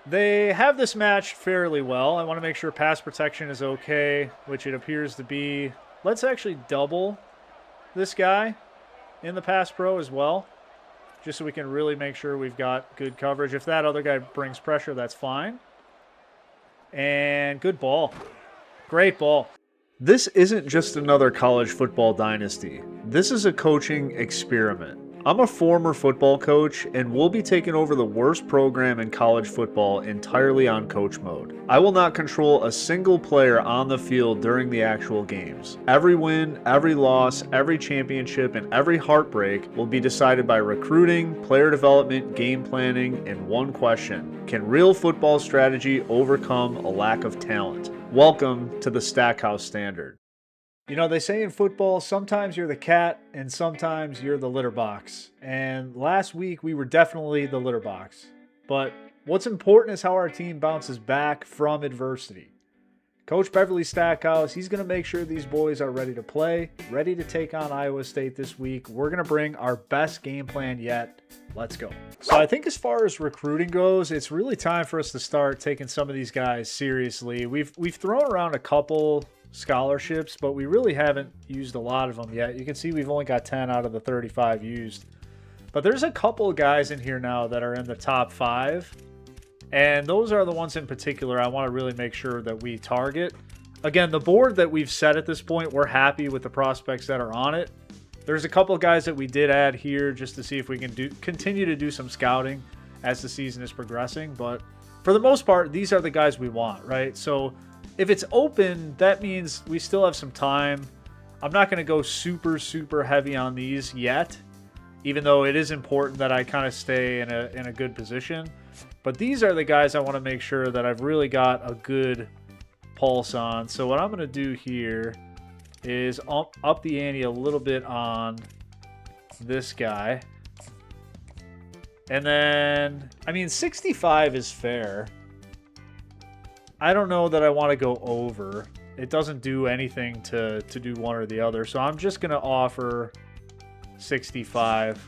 They have this matched fairly well. I want to make sure pass protection is okay, which it appears to be. Let's actually double this guy in the pass pro as well, just so we can really make sure we've got good coverage. If that other guy brings pressure, that's fine. And good ball. Great ball. This isn't just another college football dynasty. This is a coaching experiment. I'm a former football coach, and we'll be taking over the worst program in college football entirely on coach mode. I will not control a single player on the field during the actual games. Every win, every loss, every championship, and every heartbreak will be decided by recruiting, player development, game planning, and one question: can real football strategy overcome a lack of talent? Welcome to the Stackhouse Standard. You know, they say in football, sometimes you're the cat and sometimes you're the litter box. And last week, we were definitely the litter box. But what's important is how our team bounces back from adversity. Coach Beverly Stackhouse, he's going to make sure these boys are ready to play, ready to take on Iowa State this week. We're going to bring our best game plan yet. Let's go. So I think as far as recruiting goes, it's really time for us to start taking some of these guys seriously. We've thrown around a couple scholarships, but we really haven't used a lot of them yet. You can see we've only got 10 out of the 35 used. But there's a couple of guys in here now that are in the top 5. And those are the ones in particular I want to really make sure that we target. Again, the board that we've set at this point, we're happy with the prospects that are on it. There's a couple of guys that we did add here just to see if we can continue to do some scouting as the season is progressing. But for the most part, these are the guys we want, right? So if it's open, that means we still have some time. I'm not going to go super heavy on these yet, even though it is important that I kind of stay in a good position. But these are the guys I want to make sure that I've really got a good pulse on. So what I'm going to do here is up the ante a little bit on this guy. And then, I mean, 65 is fair. I don't know that I want to go over. It doesn't do anything to do one or the other. So I'm just going to offer 65.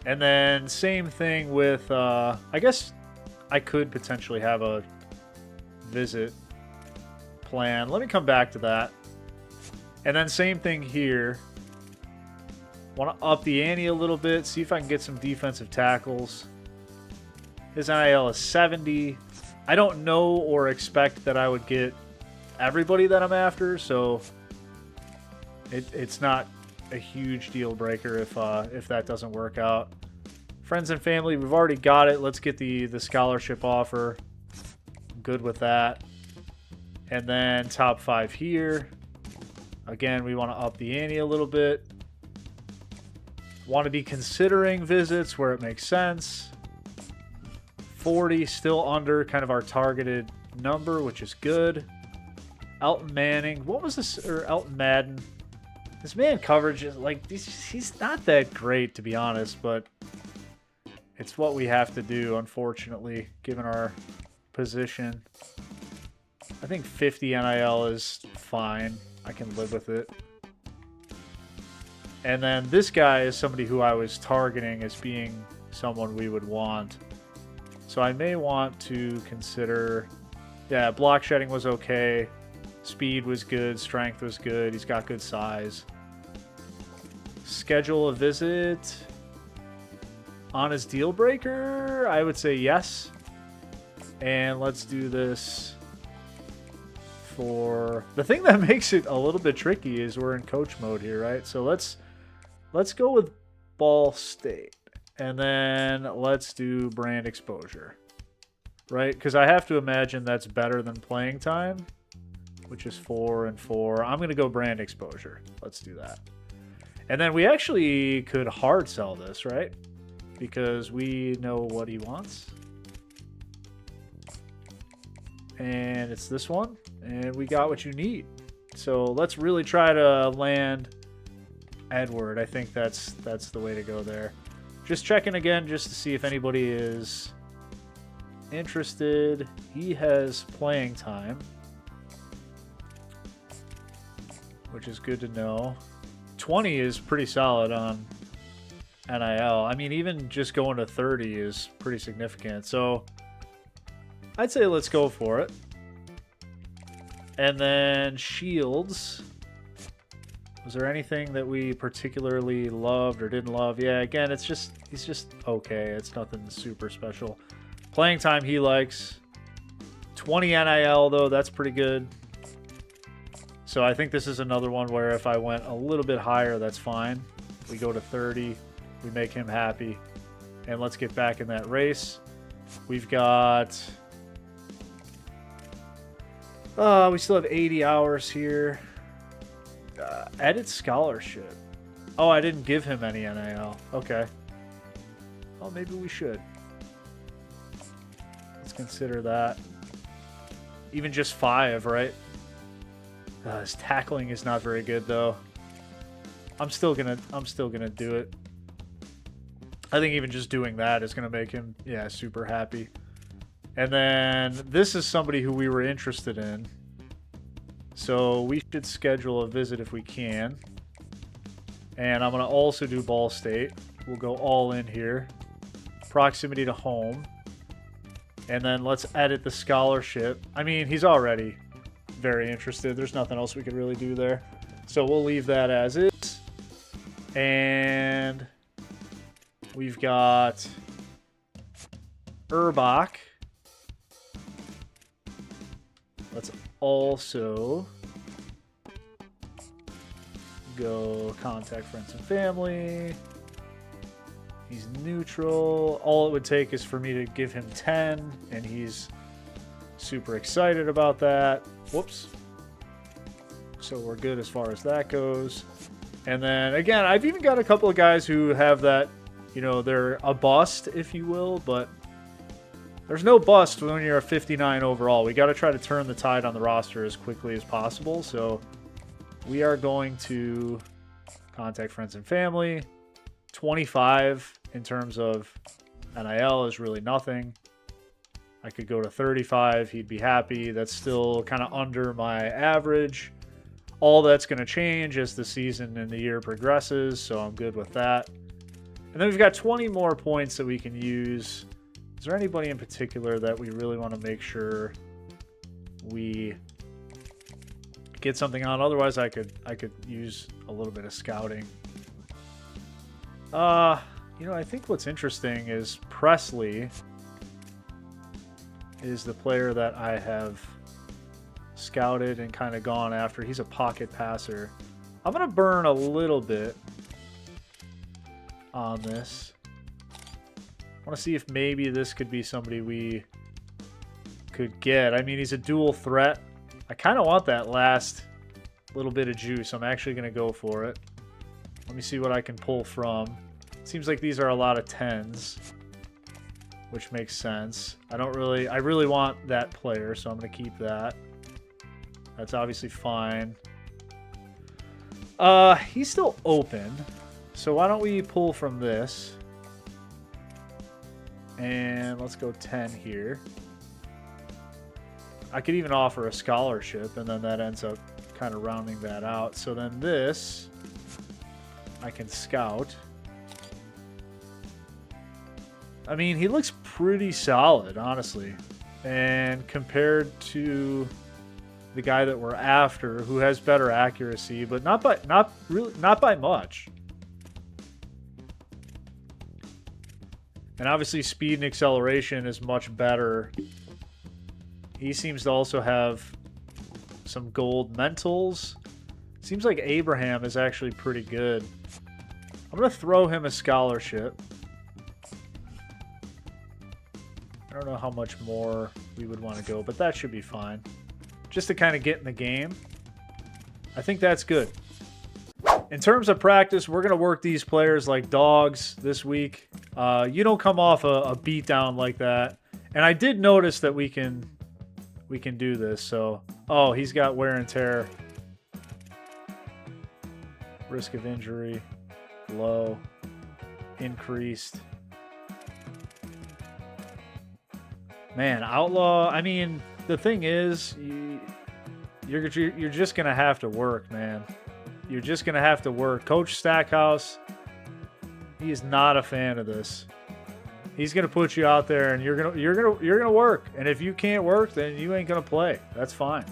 And then same thing with, I guess I could potentially have a visit plan. Let me come back to that. And then same thing here. Want to up the ante a little bit, see if I can get some defensive tackles. His NIL is 70. I don't know or expect that I would get everybody that I'm after, so it's not a huge deal breaker if that doesn't work out. Friends and family, we've already got it. Let's get the scholarship offer. I'm good with that. And then top 5 here. Again, we want to up the ante a little bit. Want to be considering visits where it makes sense. 40, still under kind of our targeted number, which is good. Elton Manning. What was this? Or Elton Madden. This man coverage is like, he's not that great, to be honest, but it's what we have to do, unfortunately, given our position. I think 50 NIL is fine. I can live with it. And then this guy is somebody who I was targeting as being someone we would want. So I may want to consider, yeah, block shedding was okay. Speed was good. Strength was good. He's got good size. Schedule a visit on his deal breaker. I would say yes. And let's do this for the thing that makes it a little bit tricky is we're in coach mode here, right? So let's go with Ball State. And then let's do brand exposure, right? Because I have to imagine that's better than playing time, which is 4 and 4. I'm going to go brand exposure. Let's do that. And then we actually could hard sell this, right? Because we know what he wants. And it's this one. And we got what you need. So let's really try to land Edward. I think that's the way to go there. Just checking again just to see if anybody is interested. He has playing time, which is good to know. 20 is pretty solid on NIL. I mean, even just going to 30 is pretty significant. So I'd say let's go for it. And then Shields. Was there anything that we particularly loved or didn't love? Yeah, again, he's just okay. It's nothing super special. Playing time he likes. 20 NIL though, that's pretty good. So I think this is another one where if I went a little bit higher, that's fine. We go to 30, we make him happy. And let's get back in that race. We've got... we still have 80 hours here. Edit scholarship. Oh, I didn't give him any NIL. Okay. Well, maybe we should. Let's consider that. Even just 5, right? His tackling is not very good though. I'm still gonna do it. I think even just doing that is gonna make him, yeah, super happy. And then this is somebody who we were interested in. So we should schedule a visit if we can. And I'm gonna also do Ball State. We'll go all in here. Proximity to home. And then let's edit the scholarship. I mean, he's already very interested. There's nothing else we could really do there. So we'll leave that as is. And we've got Urbach. Let's also go contact friends and family. He's neutral. All it would take is for me to give him 10, and he's super excited about that. Whoops. So we're good as far as that goes. And then, again, I've even got a couple of guys who have that, you know, they're a bust, if you will, but there's no bust when you're a 59 overall. We got to try to turn the tide on the roster as quickly as possible. So we are going to contact friends and family. 25 in terms of NIL is really nothing. I could go to 35. He'd be happy. That's still kind of under my average. All that's going to change as the season and the year progresses, so I'm good with that. And then we've got 20 more points that we can use. Is there anybody in particular that we really want to make sure we get something on? Otherwise, I could use a little bit of scouting. You know, I think what's interesting is Presley is the player that I have scouted and kind of gone after. He's a pocket passer. I'm going to burn a little bit on this. I want to see if maybe this could be somebody we could get. I mean, he's a dual threat. I kind of want that last little bit of juice. I'm actually going to go for it. Let me see what I can pull from. Seems like these are a lot of 10s, which makes sense. I really want that player, so I'm going to keep that. That's obviously fine. He's still open, so why don't we pull from this? And let's go 10 here. I could even offer a scholarship, and then that ends up kind of rounding that out. So then this, I can scout. I mean, he looks pretty solid, honestly. And compared to the guy that we're after, who has better accuracy, but not by much. And obviously speed and acceleration is much better. He seems to also have some gold mentals. Seems like Abraham is actually pretty good. I'm going to throw him a scholarship. I don't know how much more we would want to go, but that should be fine. Just to kind of get in the game. I think that's good. In terms of practice, we're going to work these players like dogs this week. You don't come off a beatdown like that. And I did notice that we can do this. So, oh, he's got wear and tear. Risk of injury, low, increased. Man, outlaw. I mean, the thing is, you're just gonna have to work, man. You're just gonna have to work. Coach Stackhouse, He is not a fan of this. He's gonna put you out there, and you're gonna work. And if you can't work, then you ain't gonna play. That's fine.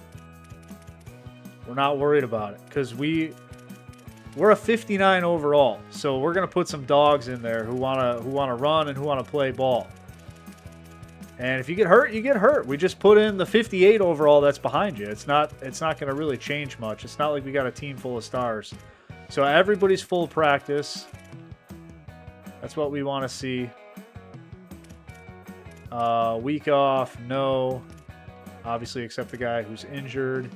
We're not worried about it because we're a 59 overall. So we're gonna put some dogs in there who wanna run and who wanna play ball. And if you get hurt, you get hurt. We just put in the 58 overall that's behind you. It's not gonna really change much. It's not like we got a team full of stars. So everybody's full practice. That's what we want to see. Week off, no. Obviously, except the guy who's injured.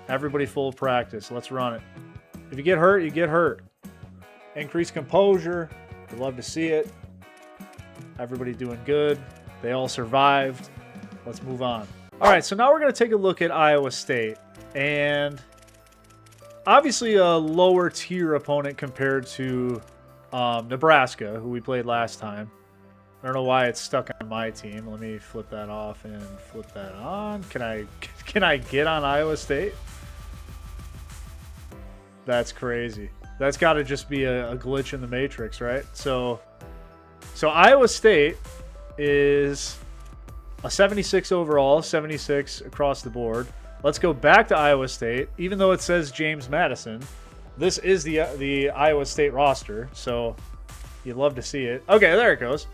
Everybody full practice. Let's run it. If you get hurt, you get hurt. Increase composure. We'd love to see it. Everybody doing good. They all survived. Let's move on. All right, so now we're going to take a look at Iowa State. And obviously a lower tier opponent compared to Nebraska, who we played last time. I don't know why it's stuck on my team. Let me flip that off and flip that on. Can I get on Iowa State? That's crazy. That's got to just be a glitch in the matrix, right? So Iowa State is a 76 overall, 76 across the board. Let's go back to Iowa State. Even though it says James Madison, this is the Iowa State roster, so you'd love to see it. Okay, there it goes.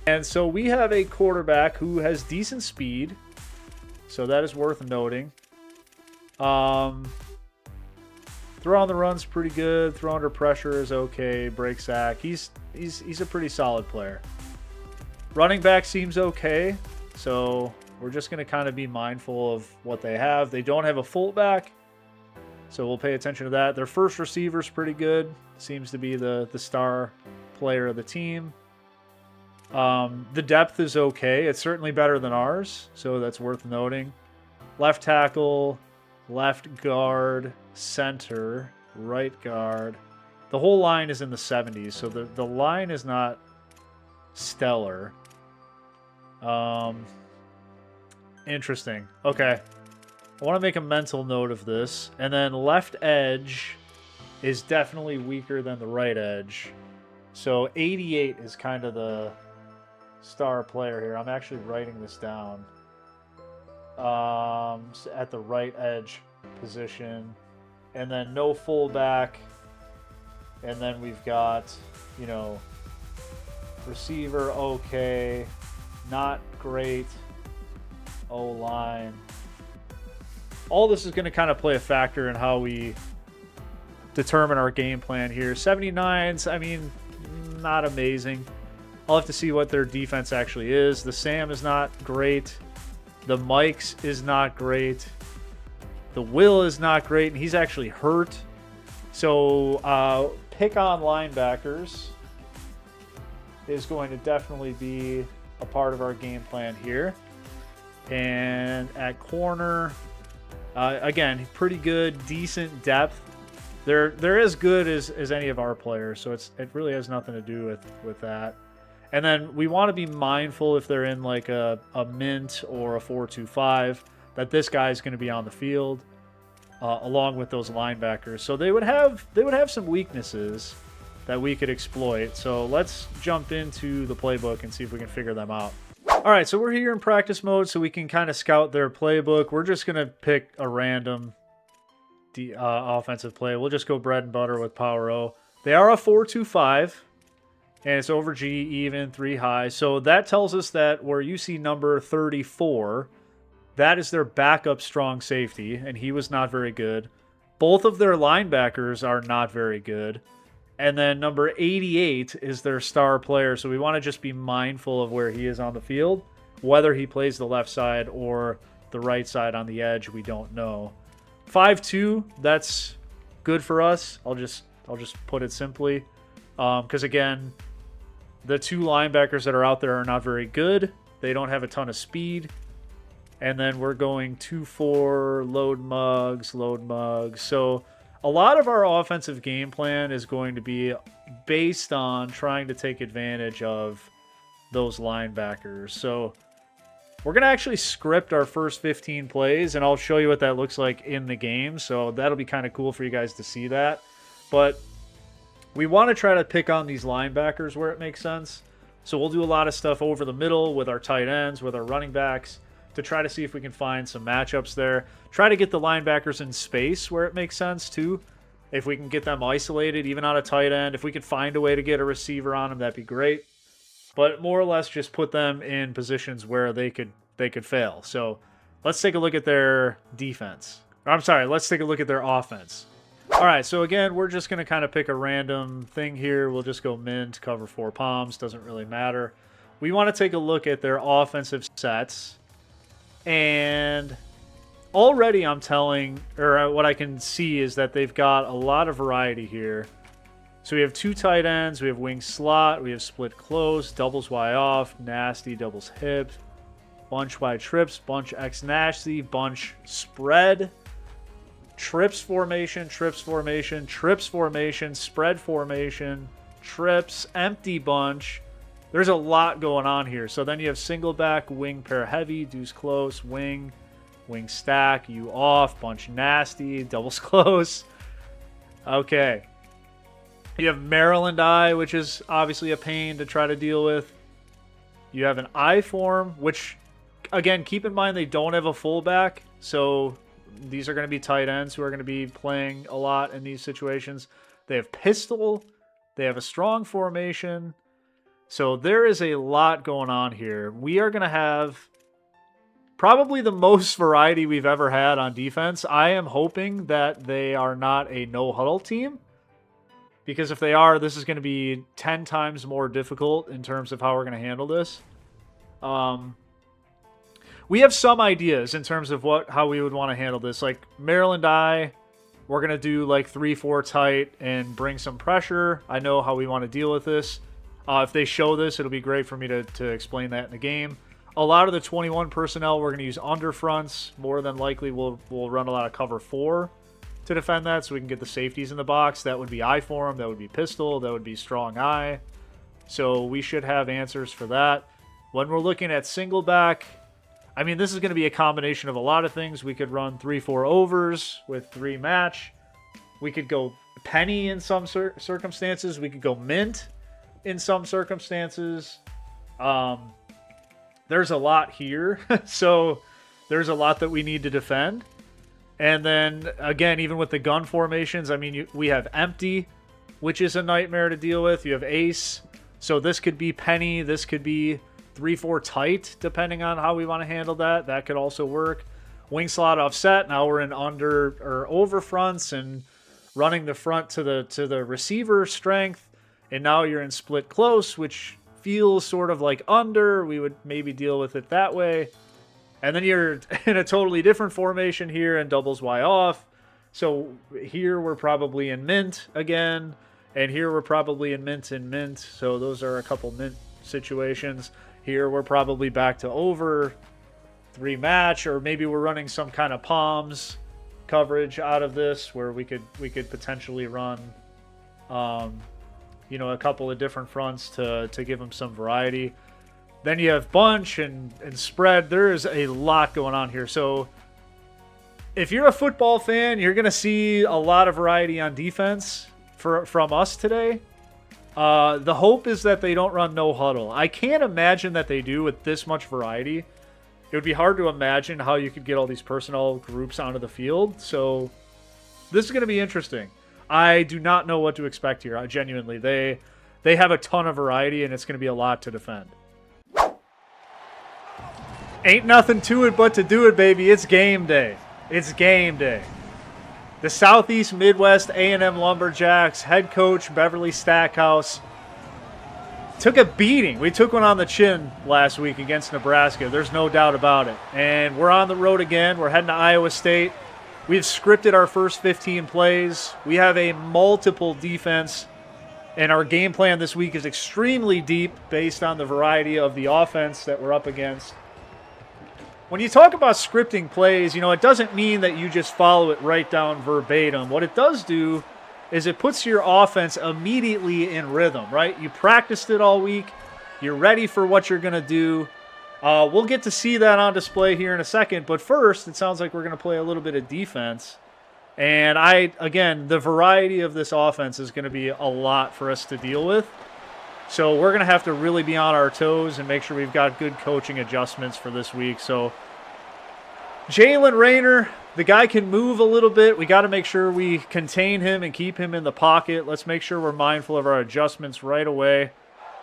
And so we have a quarterback who has decent speed, so that is worth noting. Throw on the run's pretty good. Throw under pressure is okay. Break sack. He's a pretty solid player. Running back seems okay, so we're just going to kind of be mindful of what they have. They don't have a fullback, so we'll pay attention to that. Their first receiver's pretty good. Seems to be the star player of the team. The depth is okay. It's certainly better than ours, so that's worth noting. Left tackle, left guard, center, right guard. The whole line is in the 70s, so the line is not stellar. Interesting. Okay. I want to make a mental note of this. And then left edge is definitely weaker than the right edge. So 88 is kind of the star player here. I'm actually writing this down. At the right edge position. And then no fullback. And then we've got, receiver okay. Not great. O-line. All this is going to kind of play a factor in how we determine our game plan here. 79s, I mean, not amazing. I'll have to see what their defense actually is. The Sam is not great. The Mike's is not great. The Will is not great, and he's actually hurt. So pick on linebackers is going to definitely be a part of our game plan here. And at corner, again, pretty good, decent depth. They're as good as any of our players, so it really has nothing to do with that. And then we want to be mindful if they're in like a mint or a 4-2-5 that this guy's going to be on the field along with those linebackers. So they would have some weaknesses that we could exploit. So let's jump into the playbook and see if we can figure them out. All right, so we're here in practice mode, so we can kind of scout their playbook. We're just going to pick a random offensive play. We'll just go bread and butter with Power O. They are a 4-2-5, and it's over G, even, 3 high. So that tells us that where you see number 34, that is their backup strong safety, and he was not very good. Both of their linebackers are not very good. And then number 88 is their star player. So we want to just be mindful of where he is on the field. Whether he plays the left side or the right side on the edge, we don't know. 5-2, that's good for us. I'll just put it simply. Because again, the two linebackers that are out there are not very good. They don't have a ton of speed. And then we're going 2-4, load mugs. So a lot of our offensive game plan is going to be based on trying to take advantage of those linebackers. So we're going to actually script our first 15 plays, and I'll show you what that looks like in the game. So that'll be kind of cool for you guys to see that. But We want to try to pick on these linebackers where it makes sense. So we'll do a lot of stuff over the middle with our tight ends, with our running backs, to try to see if we can find some matchups there. Try to get the linebackers in space where it makes sense, too. If we can get them isolated, even on a tight end. If we could find a way to get a receiver on them, that'd be great. But more or less just put them in positions where they could fail. So let's take a look at their defense. I'm sorry, let's take a look at their offense. All right, so again, we're just going to kind of pick a random thing here. We'll just go mint, cover 4 palms. Doesn't really matter. We want to take a look at their offensive sets. And already I'm telling, or what I can see is that they've got a lot of variety here. So we have 2 tight ends. We have wing slot. We have split close, doubles Y off, nasty, doubles hip, bunch Y trips, bunch X nasty, bunch spread. Trips formation, trips formation, trips formation, spread formation, trips, empty bunch. There's a lot going on here. So then you have single back, wing pair heavy, deuce close, wing stack, U off, bunch nasty, doubles close. Okay. You have Maryland I, which is obviously a pain to try to deal with. You have an I form, which, again, keep in mind they don't have a fullback. So these are going to be tight ends who are going to be playing a lot in these situations. They have pistol. They have a strong formation. So there is a lot going on here. We are going to have probably the most variety we've ever had on defense. I am hoping that they are not a no-huddle team, because if they are, this is going to be 10 times more difficult in terms of how we're going to handle this. We have some ideas in terms of how we would want to handle this. Like Maryland I, we're going to do like 3-4 tight and bring some pressure. I know how we want to deal with this. If they show this, it'll be great for me to explain that in the game. A lot of the 21 personnel, we're going to use under fronts. More than likely, we'll run a lot of cover 4 to defend that so we can get the safeties in the box. That would be I form. That would be pistol. That would be strong I. So we should have answers for that. When we're looking at single back, I mean, this is going to be a combination of a lot of things. We could run 3-4 overs with 3 match. We could go penny in some circumstances. We could go mint in some circumstances. There's a lot here. So there's a lot that we need to defend. And then, again, even with the gun formations, I mean, we have empty, which is a nightmare to deal with. You have ace. So this could be penny. This could be 3-4 tight, depending on how we want to handle that. That could also work. Wing slot offset. Now we're in under or over fronts and running the front to the receiver strength. And now you're in split close, which feels sort of like under. We would maybe deal with it that way. And then you're in a totally different formation here and doubles Y off. So here we're probably in mint again. And here we're probably in mint and mint. So those are a couple mint situations. Here we're probably back to over 3 match, or maybe we're running some kind of palms coverage out of this where we could potentially run a couple of different fronts to give them some variety. Then you have bunch and spread. There is a lot going on here. So if you're a football fan, you're going to see a lot of variety on defense from us today. The hope is that they don't run no huddle. I can't imagine that they do with this much variety. It would be hard to imagine how you could get all these personnel groups onto the field. So this is going to be interesting. I do not know what to expect here. Genuinely, they have a ton of variety, and it's going to be a lot to defend. Ain't nothing to it but to do it, baby. It's game day. It's game day. The Southeast Midwest A&M Lumberjacks head coach Beverly Stackhouse took a beating. We took one on the chin last week against Nebraska. There's no doubt about it. And we're on the road again. We're heading to Iowa State. We've scripted our first 15 plays. We have a multiple defense. And our game plan this week is extremely deep based on the variety of the offense that we're up against. When you talk about scripting plays, it doesn't mean that you just follow it right down verbatim. What it does do is it puts your offense immediately in rhythm, right? You practiced it all week. You're ready for what you're going to do. We'll get to see that on display here in a second. But first, it sounds like we're going to play a little bit of defense. And again, the variety of this offense is going to be a lot for us to deal with. So we're going to have to really be on our toes and make sure we've got good coaching adjustments for this week. So Jalen Rayner, the guy can move a little bit. We got to make sure we contain him and keep him in the pocket. Let's make sure we're mindful of our adjustments right away.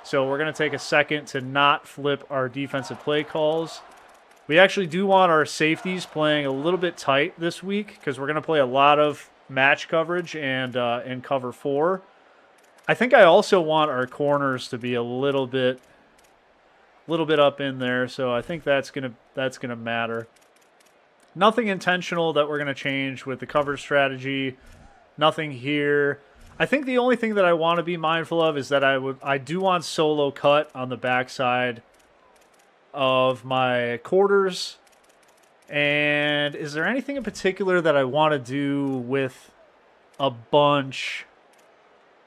So we're going to take a second to not flip our defensive play calls. We actually do want our safeties playing a little bit tight this week because we're going to play a lot of match coverage and in cover 4. I think I also want our corners to be a little bit up in there, so I think that's gonna matter. Nothing intentional that we're gonna change with the cover strategy. Nothing here. I think the only thing that I want to be mindful of is that I do want solo cut on the backside of my quarters. And is there anything in particular that I want to do with a bunch?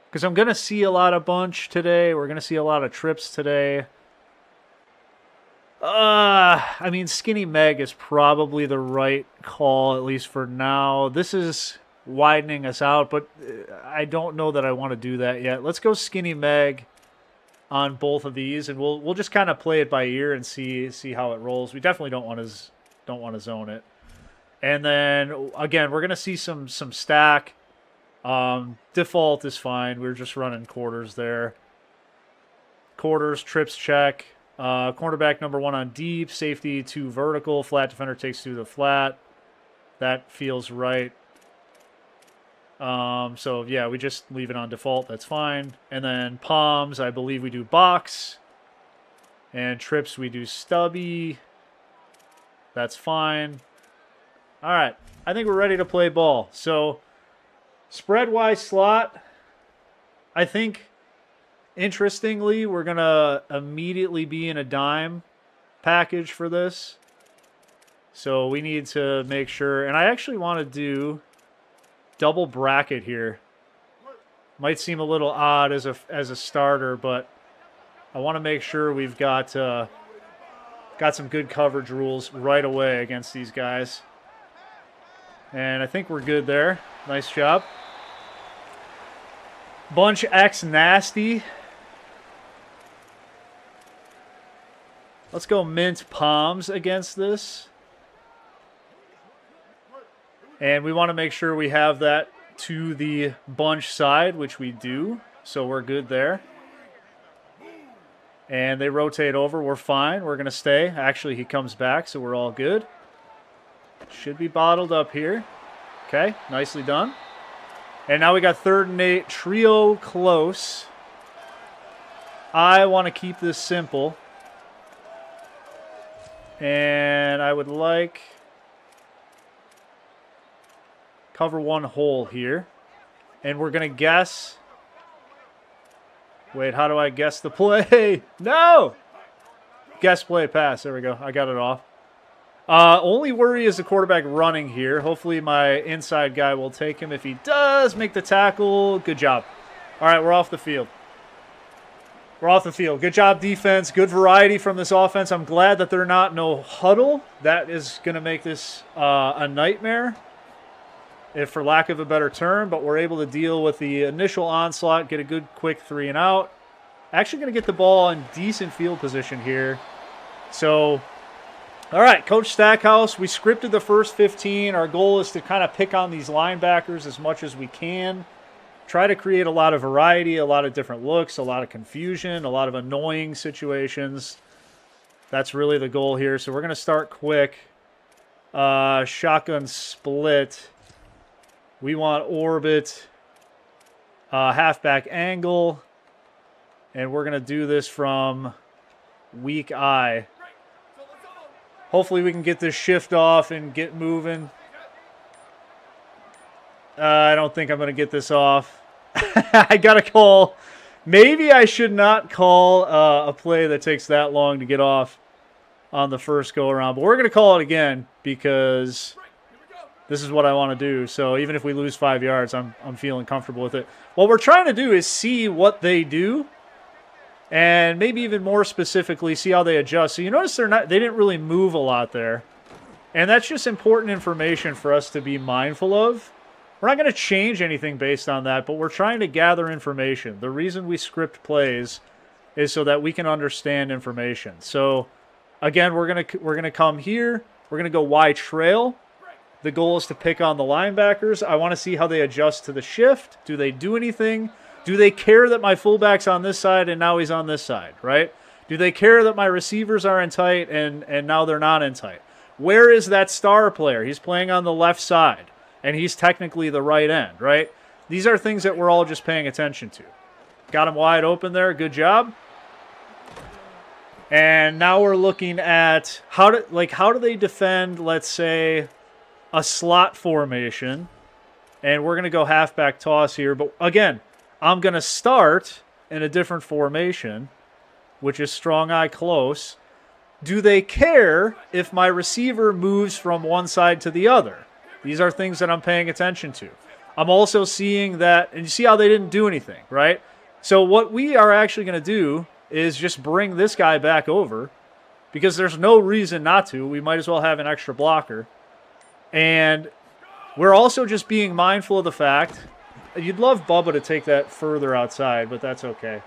Because I'm going to see a lot of bunch today. We're going to see a lot of trips today. I mean, Skinny Meg is probably the right call, at least for now. This is widening us out, but I don't know that I want to do that yet. Let's go Skinny Meg on both of these, and we'll just kind of play it by ear and see how it rolls. We definitely don't want to zone it. And then again, we're going to see some stack. Default is fine. We're just running quarters there. Quarters, trips check. Cornerback number 1 on deep. Safety 2 vertical. Flat defender takes 2 to the flat. That feels right. So yeah, we just leave it on default. That's fine. And then palms, I believe we do box. And trips, we do stubby. That's fine. All right. I think we're ready to play ball. So spread-wise slot, I think, interestingly, we're going to immediately be in a dime package for this. So we need to make sure, and I actually want to do double bracket here. Might seem a little odd as a starter, but I want to make sure we've got some good coverage rules right away against these guys. And I think we're good there. Nice job. Bunch X nasty. Let's go mint palms against this. And we want to make sure we have that to the bunch side, which we do. So we're good there. And they rotate over. We're fine. We're going to stay. Actually, he comes back, so we're all good. Should be bottled up here. Okay, nicely done. And now we got 3rd and 8. Trio close. I want to keep this simple. And I would like cover 1 hole here. And we're going to guess. Wait, how do I guess the play? No! Guess play pass. There we go. I got it off. Only worry is the quarterback running here. Hopefully my inside guy will take him. If he does make the tackle, good job. All right, we're off the field. We're off the field. Good job, defense. Good variety from this offense. I'm glad that they're not no huddle. That is going to make this a nightmare, if for lack of a better term. But we're able to deal with the initial onslaught, get a good quick 3 and out. Actually going to get the ball in decent field position here. So, all right, Coach Stackhouse, we scripted the first 15. Our goal is to kind of pick on these linebackers as much as we can. Try to create a lot of variety, a lot of different looks, a lot of confusion, a lot of annoying situations. That's really the goal here. So we're going to start quick. Shotgun split. We want orbit, halfback angle, and we're going to do this from weak eye. Hopefully we can get this shift off and get moving. I don't think I'm going to get this off. I got to call. Maybe I should not call a play that takes that long to get off on the first go-around. But we're going to call it again because this is what I want to do. So even if we lose 5 yards, I'm feeling comfortable with it. What we're trying to do is see what they do, and maybe even more specifically, see how they adjust. So you notice they didn't really move a lot there. And that's just important information for us to be mindful of. We're not going to change anything based on that, but we're trying to gather information. The reason we script plays is so that we can understand information. So, again, we're gonna come here. We're going to go Y trail. The goal is to pick on the linebackers. I want to see how they adjust to the shift. Do they do anything? Do they care that my fullback's on this side and now he's on this side, right? Do they care that my receivers are in tight and now they're not in tight? Where is that star player? He's playing on the left side, and he's technically the right end, right? These are things that we're all just paying attention to. Got him wide open there. Good job. And now we're looking at how do they defend, let's say, a slot formation. And we're going to go halfback toss here. But again, I'm going to start in a different formation, which is strong eye close. Do they care if my receiver moves from one side to the other? These are things that I'm paying attention to. I'm also seeing that, and you see how they didn't do anything, right? So what we are actually going to do is just bring this guy back over because there's no reason not to. We might as well have an extra blocker. And we're also just being mindful of the fact, you'd love Bubba to take that further outside, but that's okay.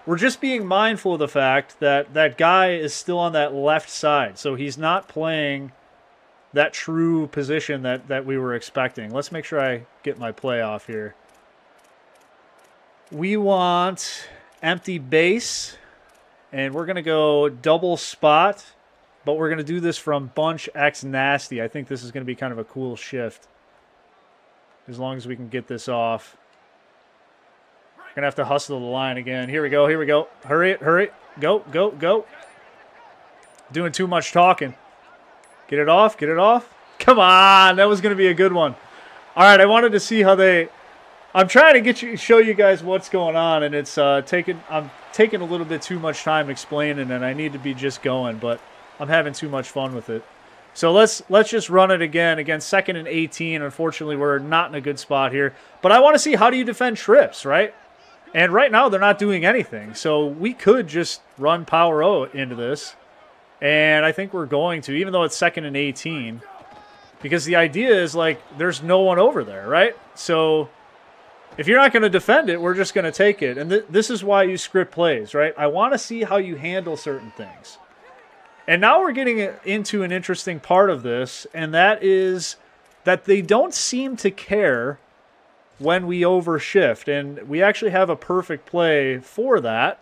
We're just being mindful of the fact that that guy is still on that left side, so he's not playing that true position that we were expecting. Let's make sure I get my play off here. We want empty base, and we're going to go double spot, but we're going to do this from bunch X nasty. I think this is going to be kind of a cool shift as long as we can get this off. Going to have to hustle the line again. Here we go, here we go. Hurry it, hurry. Go, go, go. Doing too much talking. Get it off, get it off. Come on, that was going to be a good one. All right, I wanted to see how they... I'm trying to show you guys what's going on, and it's I'm taking a little bit too much time explaining, and I need to be just going, but I'm having too much fun with it. So let's just run it again. Again, 2nd and 18. Unfortunately, we're not in a good spot here. But I want to see how do you defend trips, right? And right now, they're not doing anything. So we could just run power O into this. And I think we're going to, even though it's 2nd and 18. Because the idea is, like, there's no one over there, right? So if you're not going to defend it, we're just going to take it. And this is why you script plays, right? I want to see how you handle certain things. And now we're getting into an interesting part of this, and that is that they don't seem to care when we overshift. And we actually have a perfect play for that.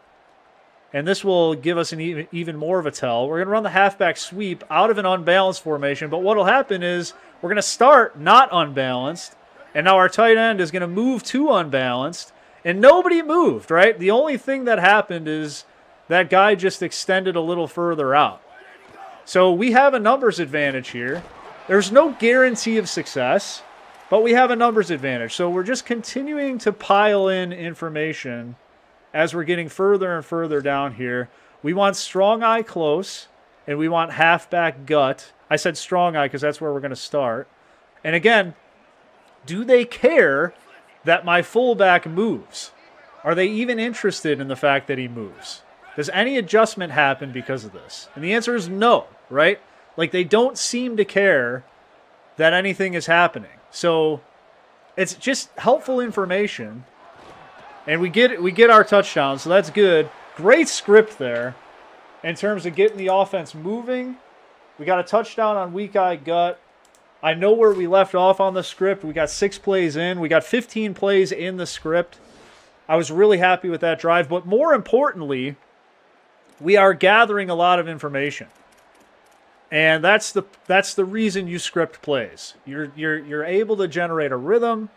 And this will give us an even more of a tell. We're going to run the halfback sweep out of an unbalanced formation, but what will happen is we're going to start not unbalanced, and now our tight end is going to move to unbalanced, and nobody moved, right? The only thing that happened is that guy just extended a little further out. So we have a numbers advantage here. There's no guarantee of success, but we have a numbers advantage. So we're just continuing to pile in information as we're getting further and further down here. We want strong eye close, and we want halfback gut. I said strong eye because that's where we're going to start. And again, do they care that my fullback moves? Are they even interested in the fact that he moves? Does any adjustment happen because of this? And the answer is no, right? Like, they don't seem to care that anything is happening. So it's just helpful information. And we get our touchdown, so that's good. Great script there in terms of getting the offense moving. We got a touchdown on weak eye gut. I know where we left off on the script. We got 6 plays in. We got 15 plays in the script. I was really happy with that drive. But more importantly, we are gathering a lot of information. And that's the reason you script plays. You're able to generate a rhythm.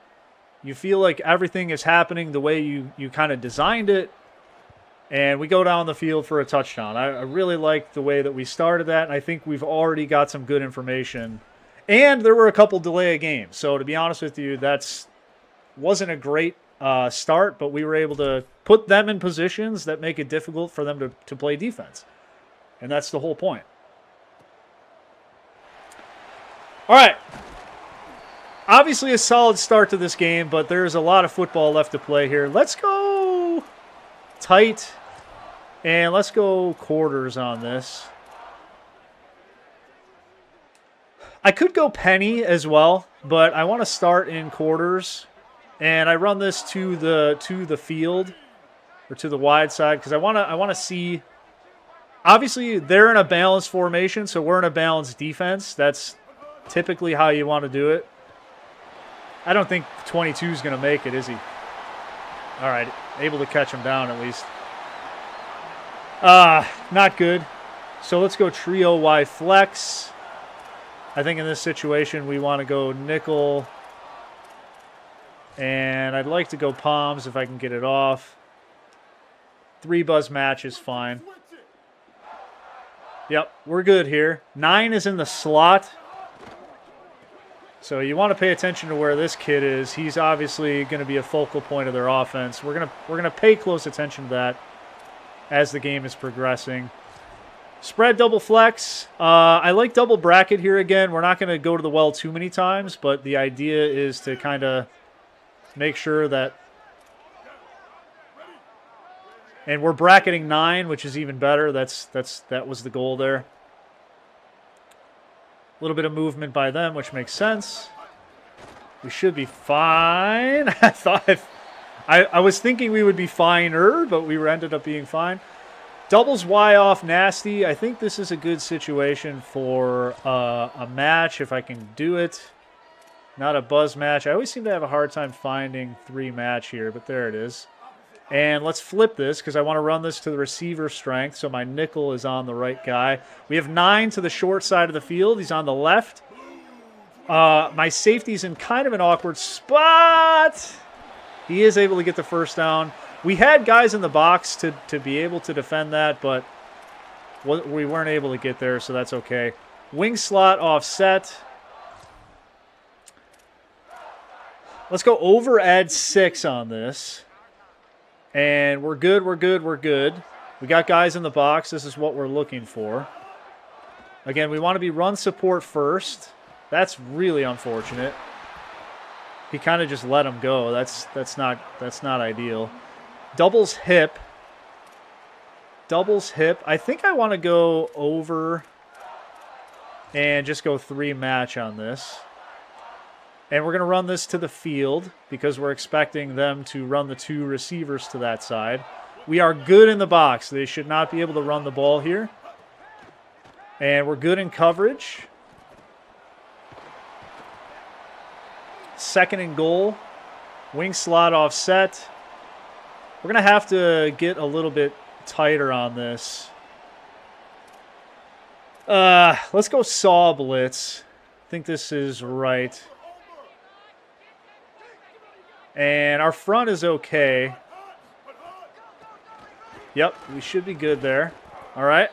You feel like everything is happening the way you kind of designed it. And we go down the field for a touchdown. I really like the way that we started that. And I think we've already got some good information. And there were a couple delay of games. So to be honest with you, wasn't a great start. But we were able to put them in positions that make it difficult for them to play defense. And that's the whole point. All right. Obviously a solid start to this game, but there's a lot of football left to play here. Let's go tight, and let's go quarters on this. I could go penny as well, but I want to start in quarters, and I run this to the field or to the wide side because I want to see. Obviously, they're in a balanced formation, so we're in a balanced defense. That's typically how you want to do it. I don't think 22 is going to make it, is he? All right, able to catch him down at least. Not good. So let's go trio Y flex. I think in this situation we want to go nickel. And I'd like to go palms if I can get it off. 3 buzz match is fine. Yep, we're good here. 9 is in the slot. So you want to pay attention to where this kid is. He's obviously going to be a focal point of their offense. We're gonna pay close attention to that as the game is progressing. Spread double flex. I like double bracket here again. We're not going to go to the well too many times, but the idea is to kind of make sure that. And we're bracketing 9, which is even better. That was the goal there. A little bit of movement by them, which makes sense. We should be fine. I was thinking we would be finer, but we ended up being fine. Doubles Y off nasty. I think this is a good situation for a match if I can do it. Not a buzz match. I always seem to have a hard time finding 3 match here, but there it is. And let's flip this because I want to run this to the receiver strength, so my nickel is on the right guy. We have 9 to the short side of the field. He's on the left. My safety's in kind of an awkward spot. He is able to get the first down. We had guys in the box to be able to defend that, but we weren't able to get there, so that's okay. Wing slot offset. Let's go over add 6 on this. And we're good, we're good, we're good. We got guys in the box. This is what we're looking for. Again, we want to be run support first. That's really unfortunate. He kind of just let him go. That's not ideal. Doubles hip. Doubles hip. I think I want to go over and just go 3 match on this. And we're going to run this to the field because we're expecting them to run the 2 receivers to that side. We are good in the box. They should not be able to run the ball here. And we're good in coverage. 2nd and goal. Wing slot offset. We're going to have to get a little bit tighter on this. Let's go saw blitz. I think this is right. And our front is okay. Yep, we should be good there. All right.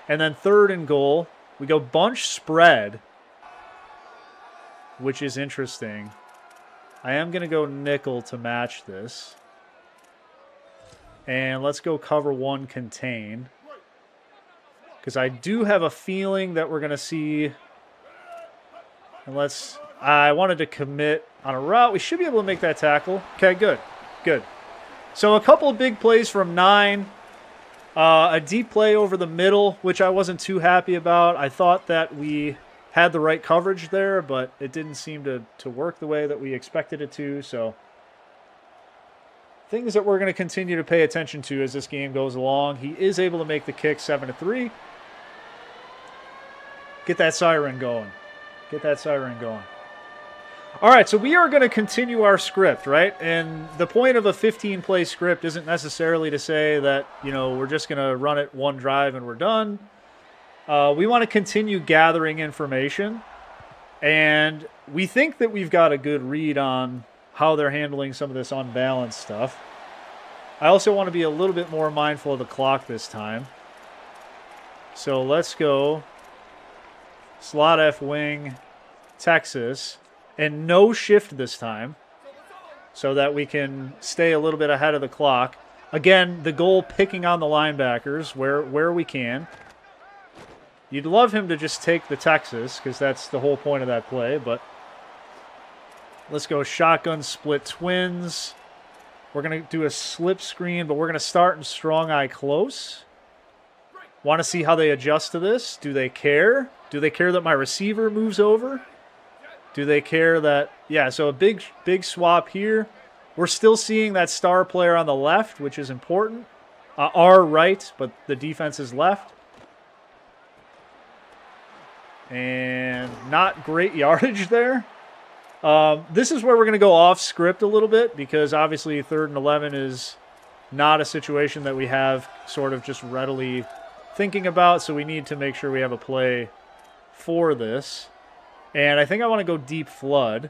And then 3rd and goal. We go bunch spread, which is interesting. I am going to go nickel to match this. And let's go cover 1 contain. Because I do have a feeling that we're going to see. And I wanted to commit on a route. We should be able to make that tackle. Okay, good. Good. So a couple of big plays from 9. A deep play over the middle, which I wasn't too happy about. I thought that we had the right coverage there, but it didn't seem to work the way that we expected it to. So things that we're going to continue to pay attention to as this game goes along. He is able to make the kick 7-3. Get that siren going. Get that siren going. All right, so we are going to continue our script, right? And the point of a 15-play script isn't necessarily to say that, we're just going to run it 1 drive and we're done. We want to continue gathering information. And we think that we've got a good read on how they're handling some of this unbalanced stuff. I also want to be a little bit more mindful of the clock this time. So let's go slot F wing, Texas. And no shift this time so that we can stay a little bit ahead of the clock. Again, the goal picking on the linebackers where we can. You'd love him to just take the Texas because that's the whole point of that play. But let's go shotgun split twins. We're going to do a slip screen, but we're going to start in strong eye close. Want to see how they adjust to this. Do they care? Do they care that my receiver moves over? Do they care that... Yeah, so a big swap here. We're still seeing that star player on the left, which is important. Our right, but the defense is left. And not great yardage there. This is where we're going to go off script a little bit because obviously 3rd and 11 is not a situation that we have sort of just readily thinking about. So we need to make sure we have a play for this. And I think I want to go deep flood.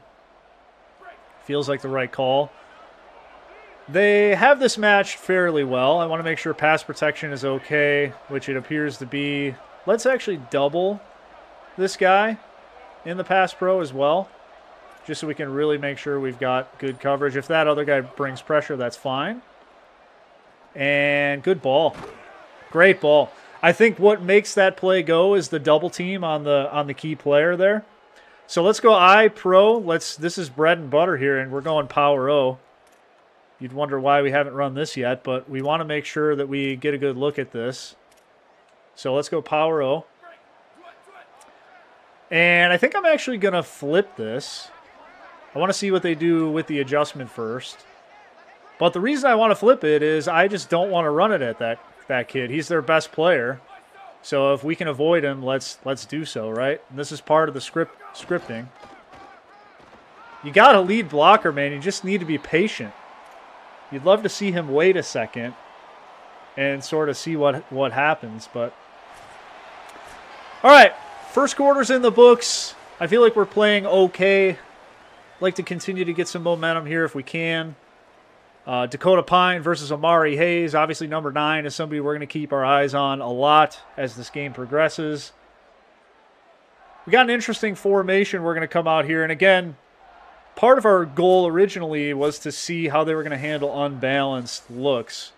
Feels like the right call. They have this matched fairly well. I want to make sure pass protection is okay, which it appears to be. Let's actually double this guy in the pass pro as well, just so we can really make sure we've got good coverage. If that other guy brings pressure, that's fine. And good ball. Great ball. I think what makes that play go is the double team on the key player there. So let's go I pro. This is bread and butter here, and we're going power O. You'd wonder why we haven't run this yet, but we want to make sure that we get a good look at this. So let's go power O. And I think I'm actually going to flip this. I want to see what they do with the adjustment first. But the reason I want to flip it is I just don't want to run it at that kid. He's their best player. So if we can avoid him, let's do so, right? And this is part of the scripting. You got a lead blocker, man. You just need to be patient. You'd love to see him wait a second and sort of see what happens. But all right, first quarter's in the books. I feel like we're playing okay. Like to continue to get some momentum here if we can. Dakota Pine versus Amari Hayes. Obviously, number 9 is somebody we're going to keep our eyes on a lot as this game progresses. We got an interesting formation we're going to come out here. And again, part of our goal originally was to see how they were going to handle unbalanced looks.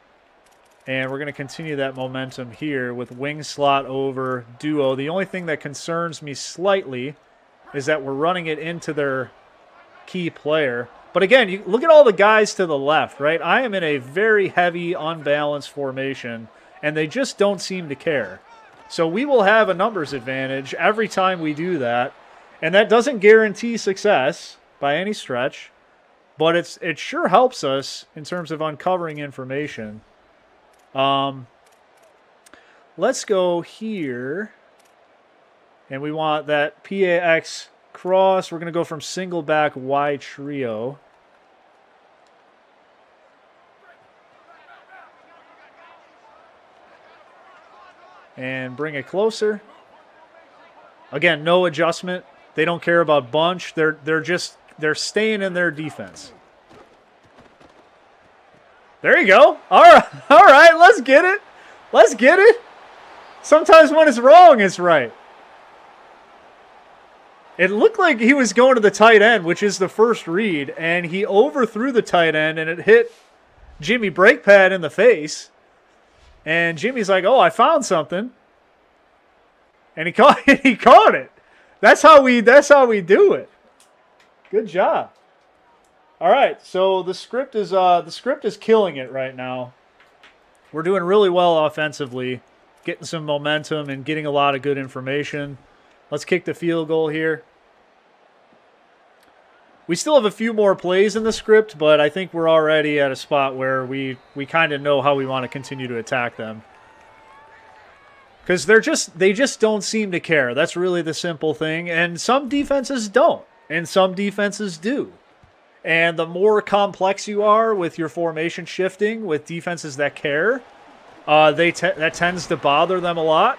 And we're going to continue that momentum here with wing slot over duo. The only thing that concerns me slightly is that we're running it into their key player. But again, you look at all the guys to the left, right? I am in a very heavy, unbalanced formation, and they just don't seem to care. So we will have a numbers advantage every time we do that. And that doesn't guarantee success by any stretch, but it sure helps us in terms of uncovering information. Let's go here. And we want that PAX cross. We're going to go from single back Y trio. And bring it closer. Again, no adjustment. They don't care about bunch. They're staying in their defense. There you go. All right, let's get it. Let's get it. Sometimes when it's wrong, it's right. It looked like he was going to the tight end, which is the first read, and he overthrew the tight end, and it hit Jimmy Breakpad in the face. And Jimmy's like, "Oh, I found something," and he caught it. That's how we do it. Good job. All right, so the script is killing it right now. We're doing really well offensively, getting some momentum and getting a lot of good information. Let's kick the field goal here. We still have a few more plays in the script, but I think we're already at a spot where we kind of know how we want to continue to attack them. Because they just don't seem to care. That's really the simple thing. And some defenses don't, and some defenses do. And the more complex you are with your formation shifting with defenses that care, that tends to bother them a lot.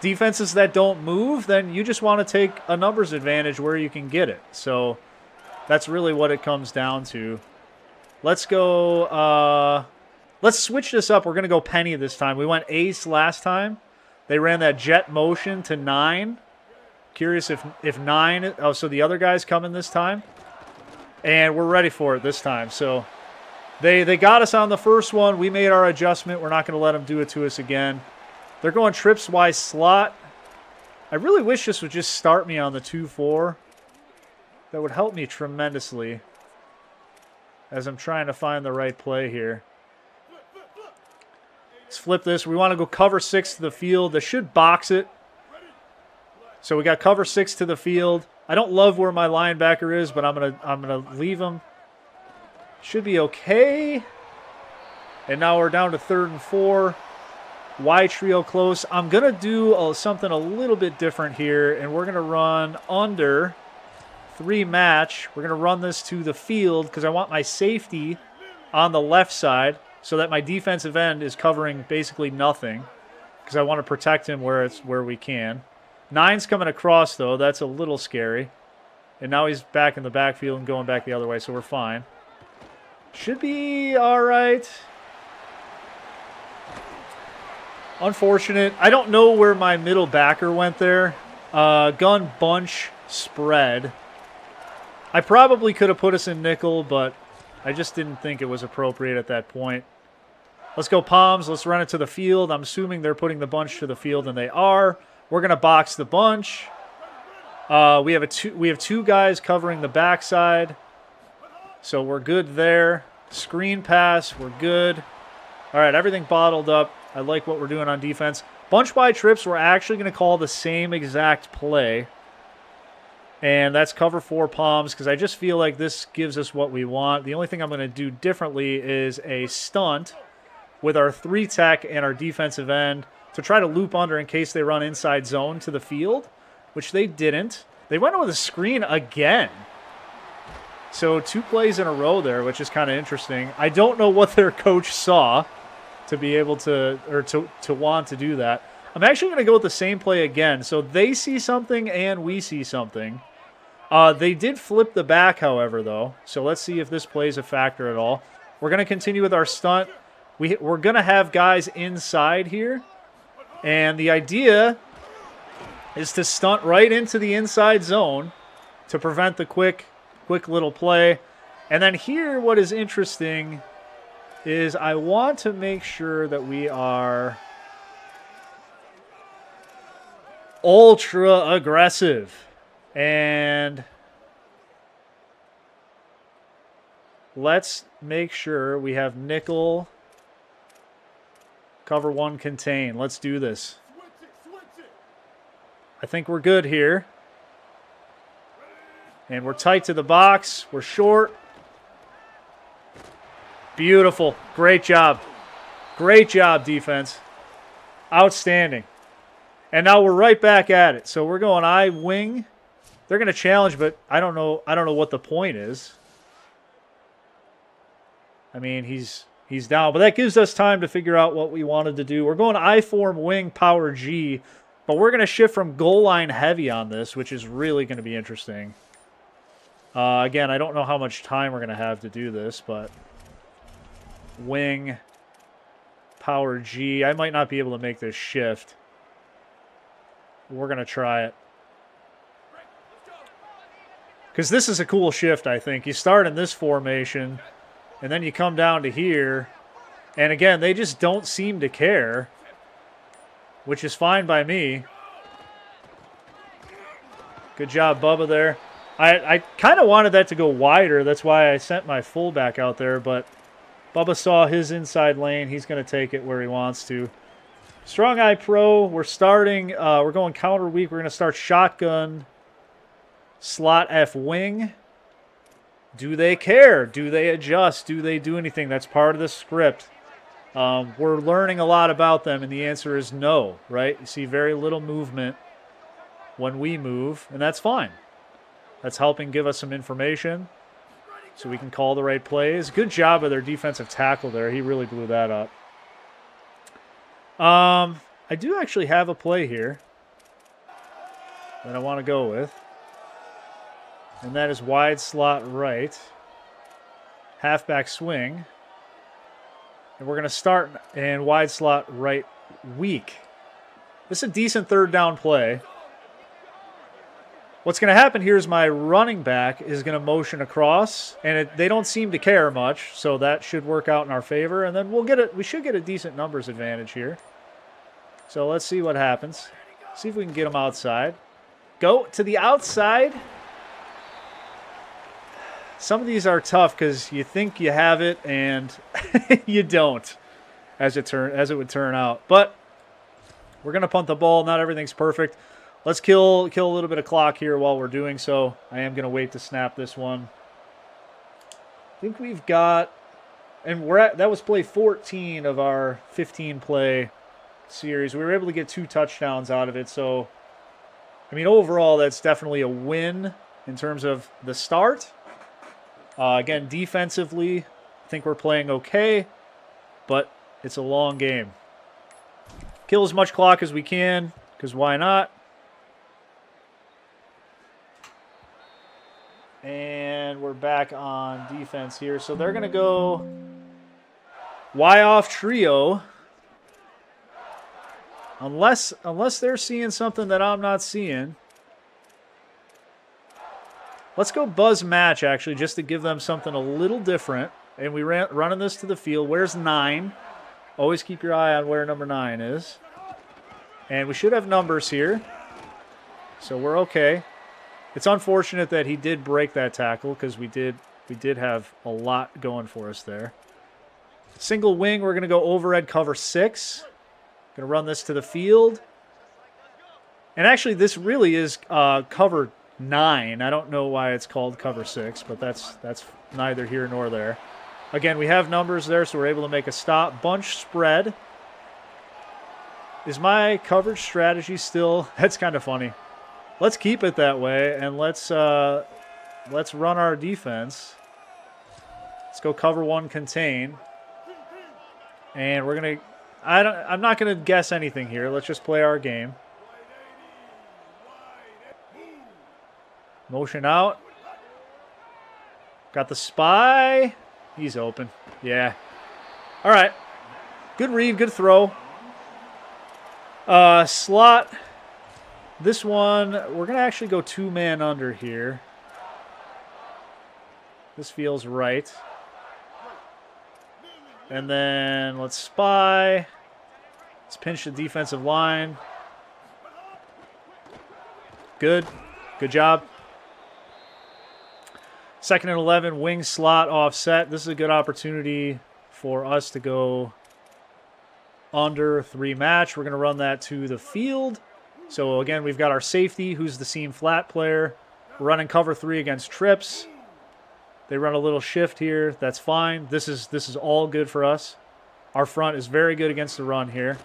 Defenses that don't move, then you just want to take a numbers advantage where you can get it. So that's really what it comes down to. Let's go. Let's switch this up. We're going to go penny this time. We went ace last time. They ran that jet motion to 9. Curious if 9. Oh, so the other guy's coming this time. And we're ready for it this time. So they got us on the first one. We made our adjustment. We're not going to let them do it to us again. They're going trips wise slot. I really wish this would just start me on the 2-4. That would help me tremendously as I'm trying to find the right play here. Let's flip this. We want to go cover 6 to the field. They should box it. So we got cover 6 to the field. I don't love where my linebacker is, but I'm gonna leave him. Should be okay. And now we're down to 3rd and 4. Y trio close. I'm going to do something a little bit different here, and we're going to run under 3 match. We're going to run this to the field because I want my safety on the left side so that my defensive end is covering basically nothing because I want to protect him where we can. 9's coming across, though. That's a little scary. And now he's back in the backfield and going back the other way, so we're fine. Should be all right. Unfortunate. I don't know where my middle backer went there. Gun bunch spread. I probably could have put us in nickel, but I just didn't think it was appropriate at that point. Let's go Palms. Let's run it to the field. I'm assuming they're putting the bunch to the field, and they are. We're going to box the bunch. We have 2 guys covering the backside, so we're good there. Screen pass, we're good. All right, everything bottled up. I like what we're doing on defense. Bunch by trips, we're actually going to call the same exact play. And that's cover 4 Palms because I just feel like this gives us what we want. The only thing I'm going to do differently is a stunt with our 3 tech and our defensive end to try to loop under in case they run inside zone to the field, which they didn't. They went with a screen again. So 2 plays in a row there, which is kind of interesting. I don't know what their coach saw to be able to, or to want to do that. I'm actually going to go with the same play again. So they see something and we see something. They did flip the back, however, though. So let's see if this plays a factor at all. We're going to continue with our stunt. We're going to have guys inside here. And the idea is to stunt right into the inside zone to prevent the quick little play. And then here, what is interesting is I want to make sure that we are ultra aggressive. And let's make sure we have nickel, cover 1, contain. Let's do this. I think we're good here. And we're tight to the box. We're short. Beautiful. Great job. Great job, defense. Outstanding. And now we're right back at it. So we're going I wing. They're going to challenge, but I don't know what the point is. I mean, he's down, but that gives us time to figure out what we wanted to do. We're going I form wing power G, but we're going to shift from goal line heavy on this, which is really going to be interesting. Again, I don't know how much time we're going to have to do this, but wing power G. I might not be able to make this shift. We're going to try it. Because this is a cool shift, I think. You start in this formation, and then you come down to here. And again, they just don't seem to care, which is fine by me. Good job, Bubba, there. I kind of wanted that to go wider. That's why I sent my fullback out there, but Bubba saw his inside lane. He's going to take it where he wants to. Strong Eye Pro, we're starting, we're going counter weak. We're going to start shotgun, slot F wing. Do they care? Do they adjust? Do they do anything? That's part of the script. We're learning a lot about them, and the answer is no, right? You see very little movement when we move, and that's fine. That's helping give us some information so we can call the right plays. Good job of their defensive tackle there. He really blew that up. I do actually have a play here that I want to go with. And that is wide slot right. Halfback swing. And we're going to start in wide slot right weak. This is a decent third down play. What's going to happen here is my running back is going to motion across, and they don't seem to care much, so that should work out in our favor. And then we should get a decent numbers advantage here. So let's see what happens. See if we can get them outside. Go to the outside. Some of these are tough because you think you have it and you don't, as it would turn out. But we're going to punt the ball. Not everything's perfect. Let's kill a little bit of clock here while we're doing so. I am going to wait to snap this one. I think we've got, and that was play 14 of our 15 play series. We were able to get 2 touchdowns out of it. So, I mean, overall, that's definitely a win in terms of the start. Again, defensively, I think we're playing okay, but it's a long game. Kill as much clock as we can, because why not? And we're back on defense here. So they're going to go Y-off trio. Unless they're seeing something that I'm not seeing. Let's go buzz match, actually, just to give them something a little different. And we running this to the field. Where's 9? Always keep your eye on where number 9 is. And we should have numbers here. So we're okay. It's unfortunate that he did break that tackle because we did have a lot going for us there. Single wing, we're going to go overhead cover 6. Going to run this to the field. And actually, this really is cover 9. I don't know why it's called cover 6, but that's neither here nor there. Again, we have numbers there, so we're able to make a stop. Bunch spread. Is my coverage strategy still? That's kind of funny. Let's keep it that way, and let's run our defense. Let's go cover 1, contain. And we're going to... I'm not going to guess anything here. Let's just play our game. Motion out. Got the spy. He's open. Yeah. All right. Good read, good throw. Slot. This one, we're going to actually go 2-man under here. This feels right. And then let's spy. Let's pinch the defensive line. Good. Good job. 2nd and 11, wing slot offset. This is a good opportunity for us to go under 3 match. We're going to run that to the field. So, again, we've got our safety, who's the seam flat player. We're running cover 3 against trips. They run a little shift here. That's fine. This is all good for us. Our front is very good against the run here.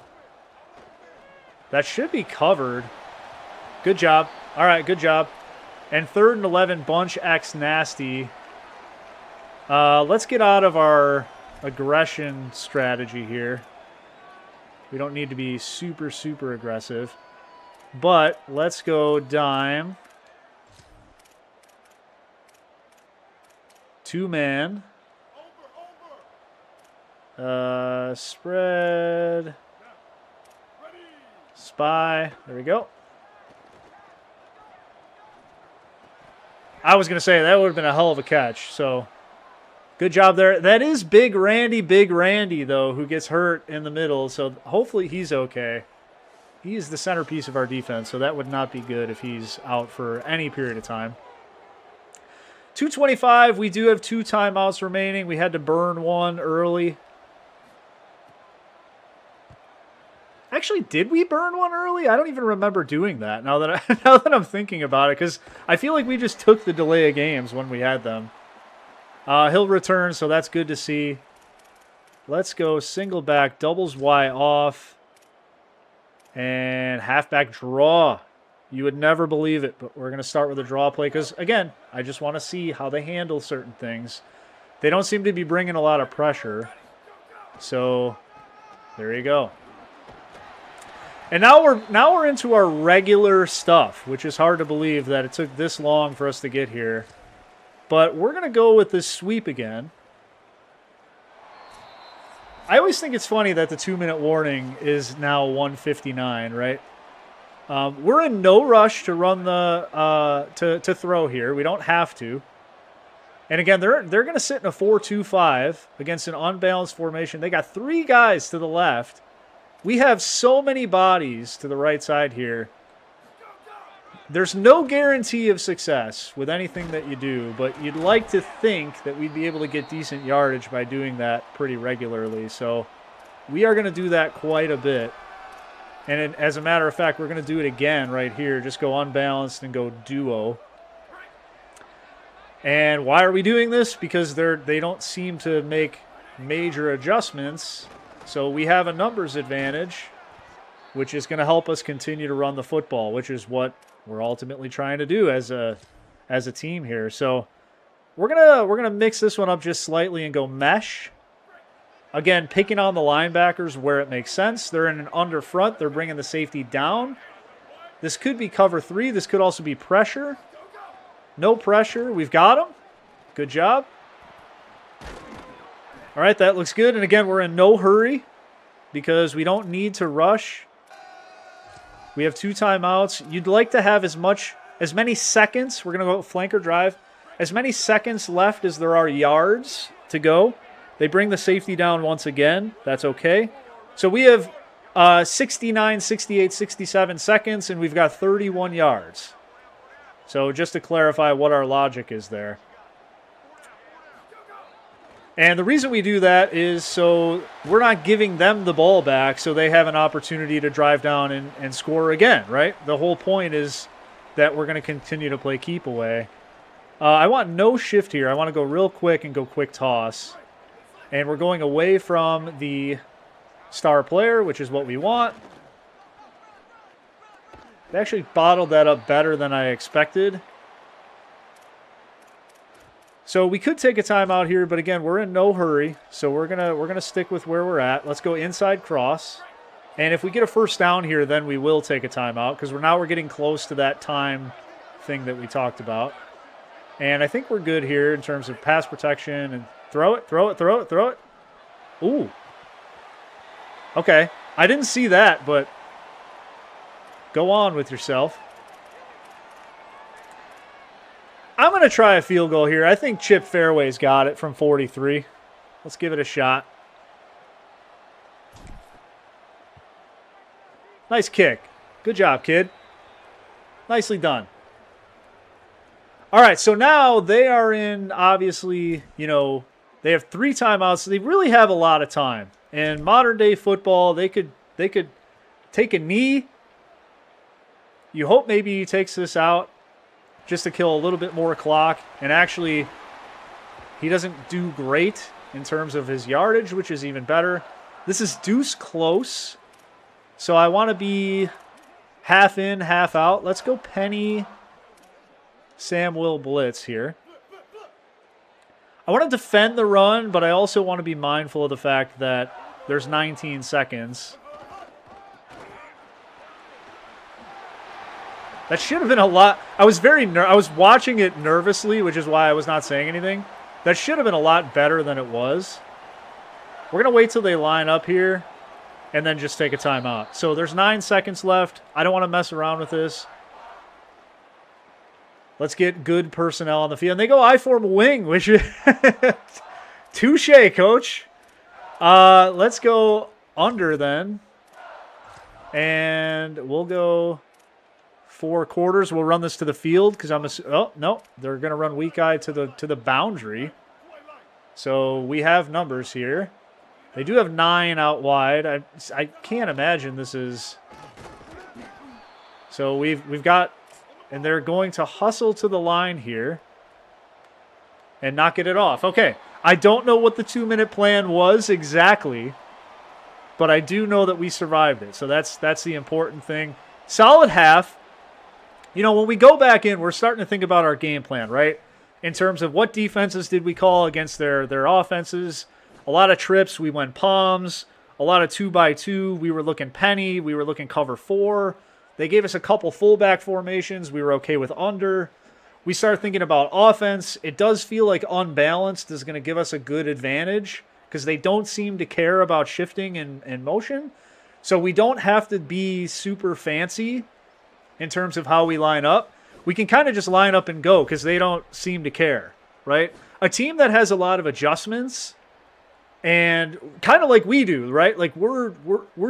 That should be covered. Good job. All right, good job. And 3rd and 11, bunch X nasty. Let's get out of our aggression strategy here. We don't need to be super, super aggressive. But let's go dime. 2-man. Spread. Spy. There we go. I was going to say that would have been a hell of a catch. So good job there. That is Big Randy, though, who gets hurt in the middle. So hopefully he's okay. He is the centerpiece of our defense, so that would not be good if he's out for any period of time. 2:25, we do have 2 timeouts remaining. We had to burn 1 early. Actually, did we burn 1 early? I don't even remember doing that now that I'm thinking about it, because I feel like we just took the delay of games when we had them. He'll return, so that's good to see. Let's go single back, doubles Y off. And halfback draw. You would never believe it, but we're going to start with a draw play because, again, I just want to see how they handle certain things. They don't seem to be bringing a lot of pressure. So, there you go. And now we're into our regular stuff, which is hard to believe that it took this long for us to get here. But we're going to go with this sweep again. I always think it's funny that the 2-minute warning is now 1:59, right? We're in no rush to run the to throw here. We don't have to. And again, they're going to sit in a 4-2-5 against an unbalanced formation. They got 3 guys to the left. We have so many bodies to the right side here. There's no guarantee of success with anything that you do, but you'd like to think that we'd be able to get decent yardage by doing that pretty regularly. So we are going to do that quite a bit. And as a matter of fact, we're going to do it again right here. Just go unbalanced and go duo. And why are we doing this? Because they don't seem to make major adjustments. So we have a numbers advantage, which is going to help us continue to run the football, which is what we're ultimately trying to do as a team here. So we're gonna mix this one up just slightly and go mesh. Again, picking on the linebackers where it makes sense. They're in an under front. They're bringing the safety down. This could be cover 3. This could also be pressure. No pressure. We've got them. Good job. All right, that looks good. And again, we're in no hurry because we don't need to rush. We have 2 timeouts. You'd like to have as many seconds. We're going to go flanker drive. As many seconds left as there are yards to go. They bring the safety down once again. That's okay. So we have 69, 68, 67 seconds, and we've got 31 yards. So just to clarify what our logic is there. And the reason we do that is so we're not giving them the ball back so they have an opportunity to drive down and score again, right? The whole point is that we're going to continue to play keep away. I want no shift here. I want to go real quick and go quick toss. And we're going away from the star player, which is what we want. They actually bottled that up better than I expected. So we could take a timeout here, but again, we're in no hurry. So we're gonna stick with where we're at. Let's go inside cross. And if we get a first down here, then we will take a timeout because we're getting close to that time thing that we talked about. And I think we're good here in terms of pass protection and throw it, throw it, throw it, throw it. Ooh. Okay. I didn't see that, but go on with yourself. I'm going to try a field goal here. I think Chip Fairway's got it from 43. Let's give it a shot. Nice kick. Good job, kid. Nicely done. All right, so now they are in, obviously, they have 3 timeouts. So they really have a lot of time. In modern-day football, they could take a knee. You hope maybe he takes this out just to kill a little bit more clock. And actually, he doesn't do great in terms of his yardage, which is even better. This is deuce close. So I want to be half in, half out. Let's go Penny, Sam will blitz here. I want to defend the run, but I also want to be mindful of the fact that there's 19 seconds. That should have been a lot. I was watching it nervously, which is why I was not saying anything. That should have been a lot better than it was. We're going to wait till they line up here and then just take a timeout. So there's 9 seconds left. I don't want to mess around with this. Let's get good personnel on the field. And they go I-form wing, which is touche, coach. Let's go under then. And we'll go 4 quarters. We'll run this to the field because oh no, they're going to run weak eye to the boundary. So we have numbers here. They do have 9 out wide. I can't imagine this is. So we've got, and they're going to hustle to the line here and not get it off. Okay, I don't know what the 2-minute plan was exactly, but I do know that we survived it. So that's the important thing. Solid half. When we go back in, we're starting to think about our game plan, right? In terms of what defenses did we call against their offenses. A lot of trips, we went palms. A lot of 2x2, we were looking penny. We were looking cover 4. They gave us a couple fullback formations. We were okay with under. We started thinking about offense. It does feel like unbalanced is going to give us a good advantage because they don't seem to care about shifting and motion. So we don't have to be super fancy in terms of how we line up. We can kind of just line up and go because they don't seem to care, right? A team that has a lot of adjustments and kind of like we do, right? Like we're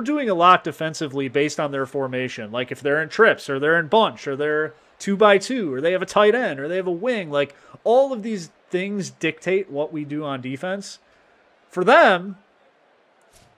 doing a lot defensively based on their formation. Like if they're in trips or they're in bunch or they're 2x2 or they have a tight end or they have a wing, like all of these things dictate what we do on defense. For them,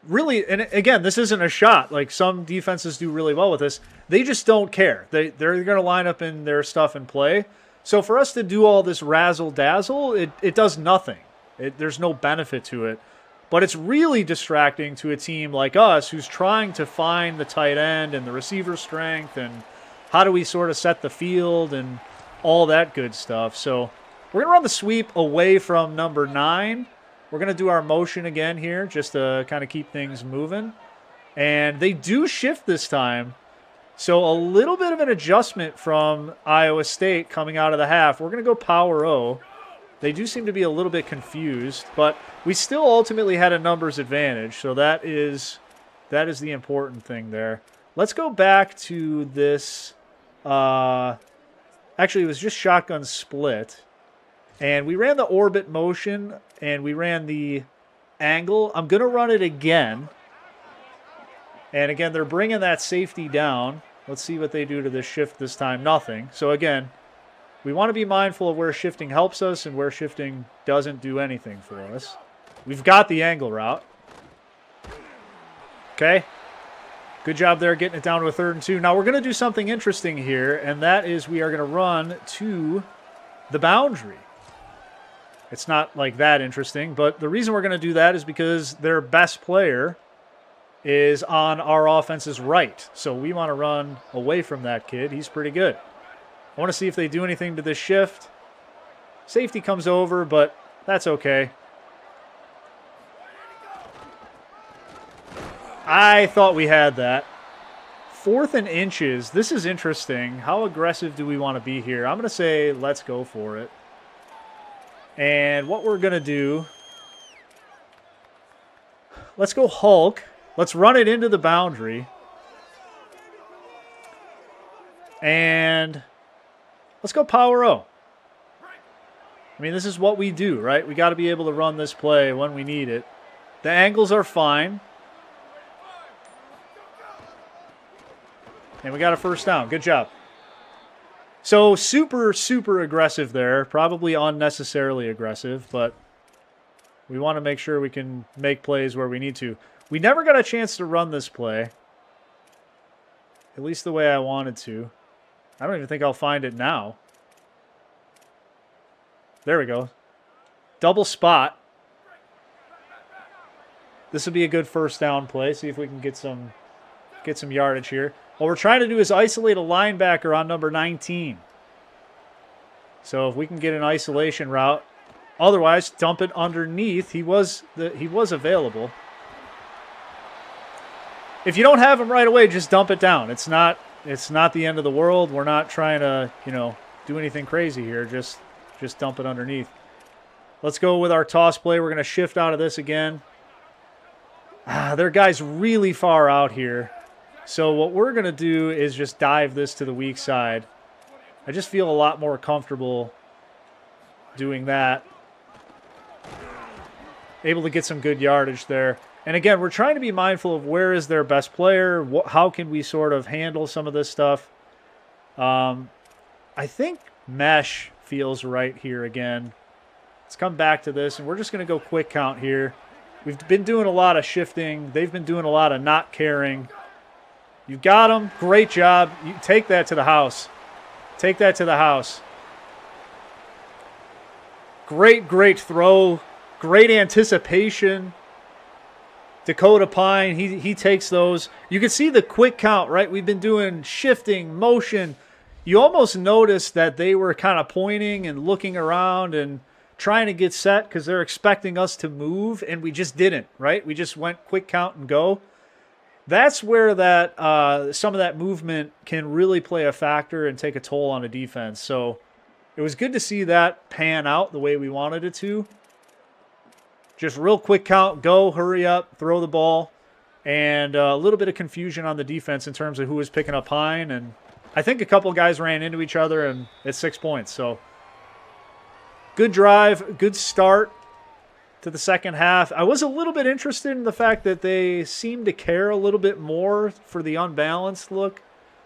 really, and again, this isn't a shot. Like, some defenses do really well with this. They just don't care. They're going to line up in their stuff and play. So for us to do all this razzle-dazzle, it does nothing. There's no benefit to it. But it's really distracting to a team like us who's trying to find the tight end and the receiver strength and how do we sort of set the field and all that good stuff. So we're going to run the sweep away from number 9. We're going to do our motion again here just to kind of keep things moving. And they do shift this time. So a little bit of an adjustment from Iowa State coming out of the half. We're going to go power O. They do seem to be a little bit confused, but we still ultimately had a numbers advantage, so that is the important thing there. Let's go back to this. Actually, it was just shotgun split, and we ran the orbit motion, and we ran the angle. I'm going to run it again, and again, they're bringing that safety down. Let's see what they do to this shift this time. Nothing. So again, we want to be mindful of where shifting helps us and where shifting doesn't do anything for us. We've got the angle route. Okay. Good job there getting it down to a 3rd and 2. Now we're going to do something interesting here, and that is we are going to run to the boundary. It's not like that interesting, but the reason we're going to do that is because their best player is on our offense's right. So we want to run away from that kid. He's pretty good. I want to see if they do anything to this shift. Safety comes over, but that's okay. I thought we had that. 4th and inches. This is interesting. How aggressive do we want to be here? I'm going to say let's go for it. And what we're going to do, let's go Hulk. Let's run it into the boundary. And let's go power O. I mean, this is what we do, right? We got to be able to run this play when we need it. The angles are fine. And we got a 1st down. Good job. So super, super aggressive there. Probably unnecessarily aggressive, but we want to make sure we can make plays where we need to. We never got a chance to run this play. At least the way I wanted to. I don't even think I'll find it now. There we go. Double spot. This will be a good 1st down play. See if we can get some yardage here. What we're trying to do is isolate a linebacker on number 19. So if we can get an isolation route, otherwise dump it underneath. He was available. If you don't have him right away, just dump it down. It's not the end of the world. We're not trying to, do anything crazy here. Just dump it underneath. Let's go with our toss play. We're going to shift out of this again. Their guy's really far out here. So what we're going to do is just dive this to the weak side. I just feel a lot more comfortable doing that. Able to get some good yardage there. And again, we're trying to be mindful of where is their best player. How can we sort of handle some of this stuff? I think mesh feels right here again. Let's come back to this, and we're just going to go quick count here. We've been doing a lot of shifting. They've been doing a lot of not caring. You got them. Great job. You take that to the house. Take that to the house. Great, great throw. Great anticipation. Dakota Pine, he takes those. You can see the quick count, right? We've been doing shifting, motion. You almost noticed that they were kind of pointing and looking around and trying to get set because they're expecting us to move, and we just didn't, right? We just went quick count and go. That's where that some of that movement can really play a factor and take a toll on a defense. So it was good to see that pan out the way we wanted it to. Just real quick count, go, hurry up, throw the ball, and a little bit of confusion on the defense in terms of who was picking up Pine. And I think a couple guys ran into each other, and it's 6 points. So good drive, good start to the second half. I was a little bit interested in the fact that they seemed to care a little bit more for the unbalanced look.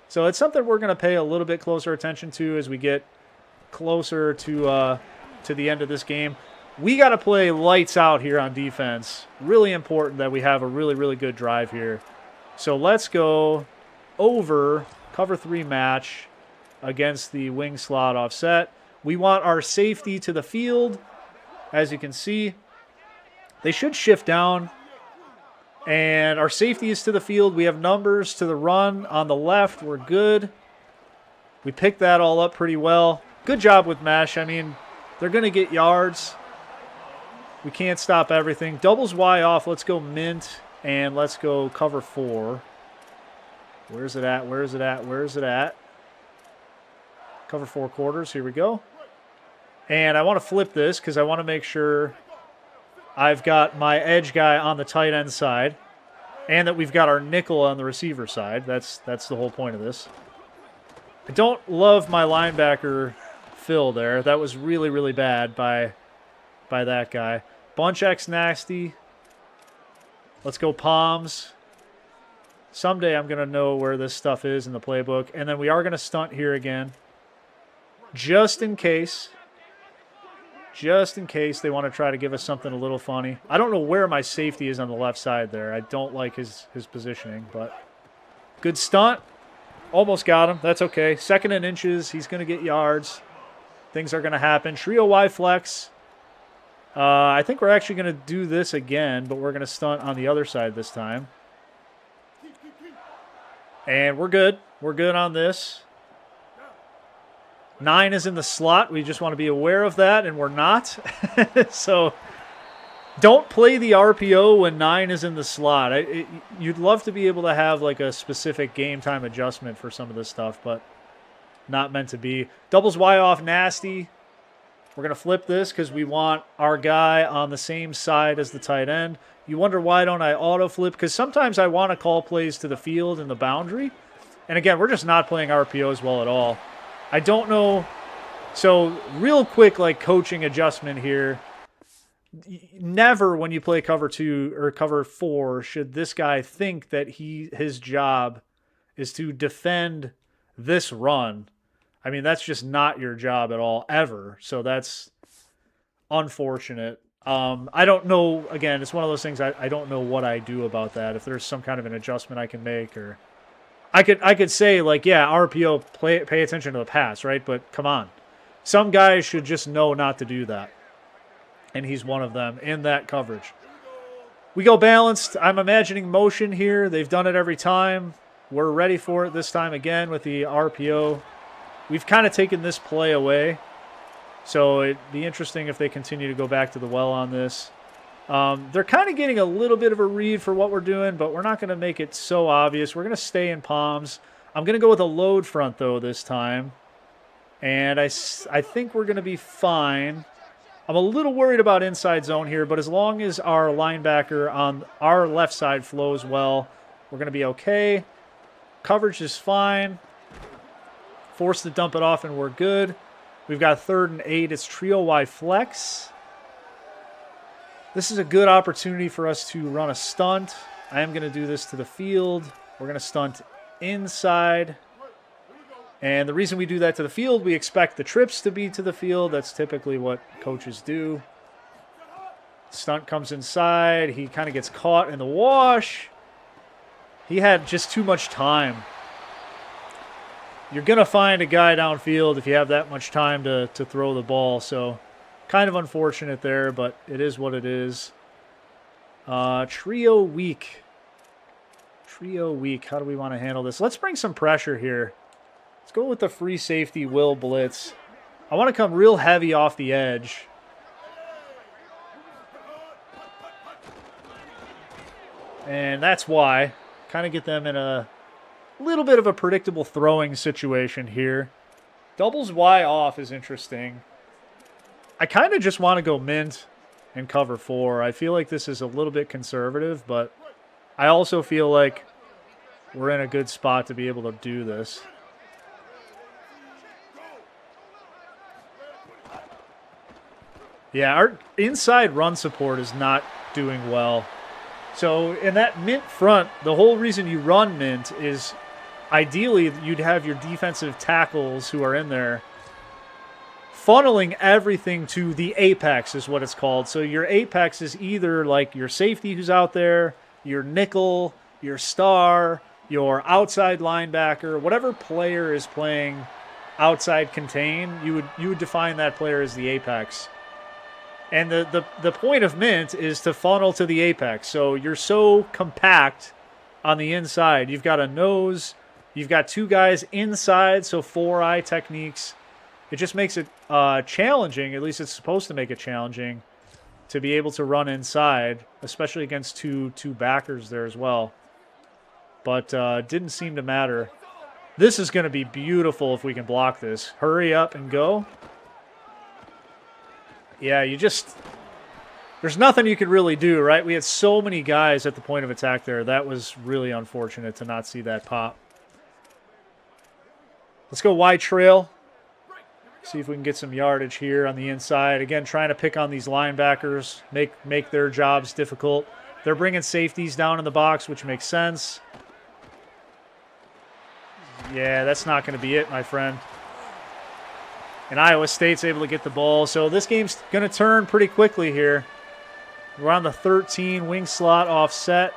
So it's something we're going to pay a little bit closer attention to as we get closer to the end of this game. We got to play lights out here on defense. Really important that we have a really, really good drive here. So let's go over cover 3 match against the wing slot offset. We want our safety to the field. As you can see, they should shift down. And our safety is to the field. We have numbers to the run on the left. We're good. We picked that all up pretty well. Good job with mesh. I mean, they're going to get yards. We can't stop everything. Doubles Y off. Let's go mint. And let's go cover 4. Where's it at? Where's it at? Where's it at? Cover 4 quarters. Here we go. And I want to flip this because I want to make sure I've got my edge guy on the tight end side and that we've got our nickel on the receiver side. That's the whole point of this. I don't love my linebacker fill there. That was really, really bad by that guy. Bunch X nasty. Let's go Palms. Someday I'm going to know where this stuff is in the playbook. And then we are going to stunt here again. Just in case. Just in case they want to try to give us something a little funny. I don't know where my safety is on the left side there. I don't like his positioning, but good stunt. Almost got him. That's okay. 2nd and inches. He's going to get yards. Things are going to happen. Trio Y flex. I think we're actually going to do this again, but we're going to stunt on the other side this time. And we're good. We're good on this. 9 is in the slot. We just want to be aware of that, and we're not. So don't play the RPO when 9 is in the slot. You'd love to be able to have like a specific game time adjustment for some of this stuff, but not meant to be. Doubles Y off nasty. We're going to flip this because we want our guy on the same side as the tight end. You wonder why don't I auto flip? Because sometimes I want to call plays to the field and the boundary. And again, we're just not playing RPOs well at all. I don't know. So real quick, like coaching adjustment here. Never when you play cover 2 or cover 4 should this guy think that his job is to defend this run. I mean, that's just not your job at all, ever. So that's unfortunate. I don't know. Again, it's one of those things I don't know what I do about that. If there's some kind of an adjustment I can make, or I could say like, yeah, RPO, pay attention to the pass, right? But come on, some guys should just know not to do that, and he's one of them in that coverage. We go balanced. I'm imagining motion here. They've done it every time. We're ready for it this time again with the RPO. We've kind of taken this play away, so it'd be interesting if they continue to go back to the well on this. They're kind of getting a little bit of a read for what we're doing, but we're not going to make it so obvious. We're going to stay in palms. I'm going to go with a load front, though, this time. And I think we're going to be fine. I'm a little worried about inside zone here, but as long as our linebacker on our left side flows well, we're going to be okay. Coverage is fine. Forced to dump it off, and we're good. We've got 3rd and 8. It's trio Y flex. This is a good opportunity for us to run a stunt. I am going to do this to the field. We're going to stunt inside. And the reason we do that to the field, we expect the trips to be to the field. That's typically what coaches do. Stunt comes inside. He kind of gets caught in the wash. He had just too much time. You're going to find a guy downfield if you have that much time to throw the ball. So kind of unfortunate there, but it is what it is. Trio weak. Trio weak. How do we want to handle this? Let's bring some pressure here. Let's go with the free safety will blitz. I want to come real heavy off the edge. And that's why. Kind of get them in a little bit of a predictable throwing situation here. Doubles Y off is interesting. I kind of just want to go mint and cover 4. I feel like this is a little bit conservative, but I also feel like we're in a good spot to be able to do this. Yeah, our inside run support is not doing well. So in that mint front, the whole reason you run mint is ideally you'd have your defensive tackles who are in there funneling everything to the apex is what it's called. So your apex is either like your safety who's out there, your nickel, your star, your outside linebacker, whatever player is playing outside contain, you would define that player as the apex. And the point of mint is to funnel to the apex. So you're so compact on the inside. You've got a nose, you've got two guys inside, so 4-eye techniques. It just makes it challenging, at least it's supposed to make it challenging, to be able to run inside, especially against two backers there as well. But didn't seem to matter. This is going to be beautiful if we can block this. Hurry up and go. Yeah, there's nothing you could really do, right? We had so many guys at the point of attack there. That was really unfortunate to not see that pop. Let's go wide trail. See if we can get some yardage here on the inside. Again, trying to pick on these linebackers, make their jobs difficult. They're bringing safeties down in the box, which makes sense. Yeah, that's not going to be it, my friend. And Iowa State's able to get the ball. So this game's going to turn pretty quickly here. We're on the 13, wing slot offset.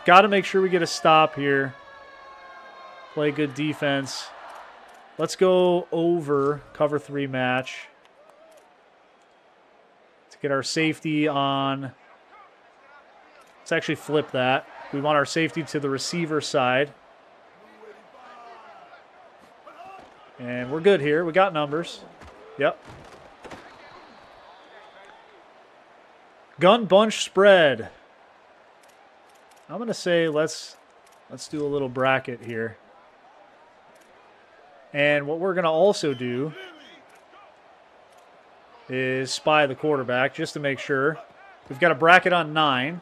Got to make sure we get a stop here. Play good defense. Let's go over cover 3 match to get our safety on. Let's actually flip that. We want our safety to the receiver side. And we're good here. We got numbers. Yep. Gun bunch spread. I'm going to say let's do a little bracket here. And what we're going to also do is spy the quarterback just to make sure. We've got a bracket on 9.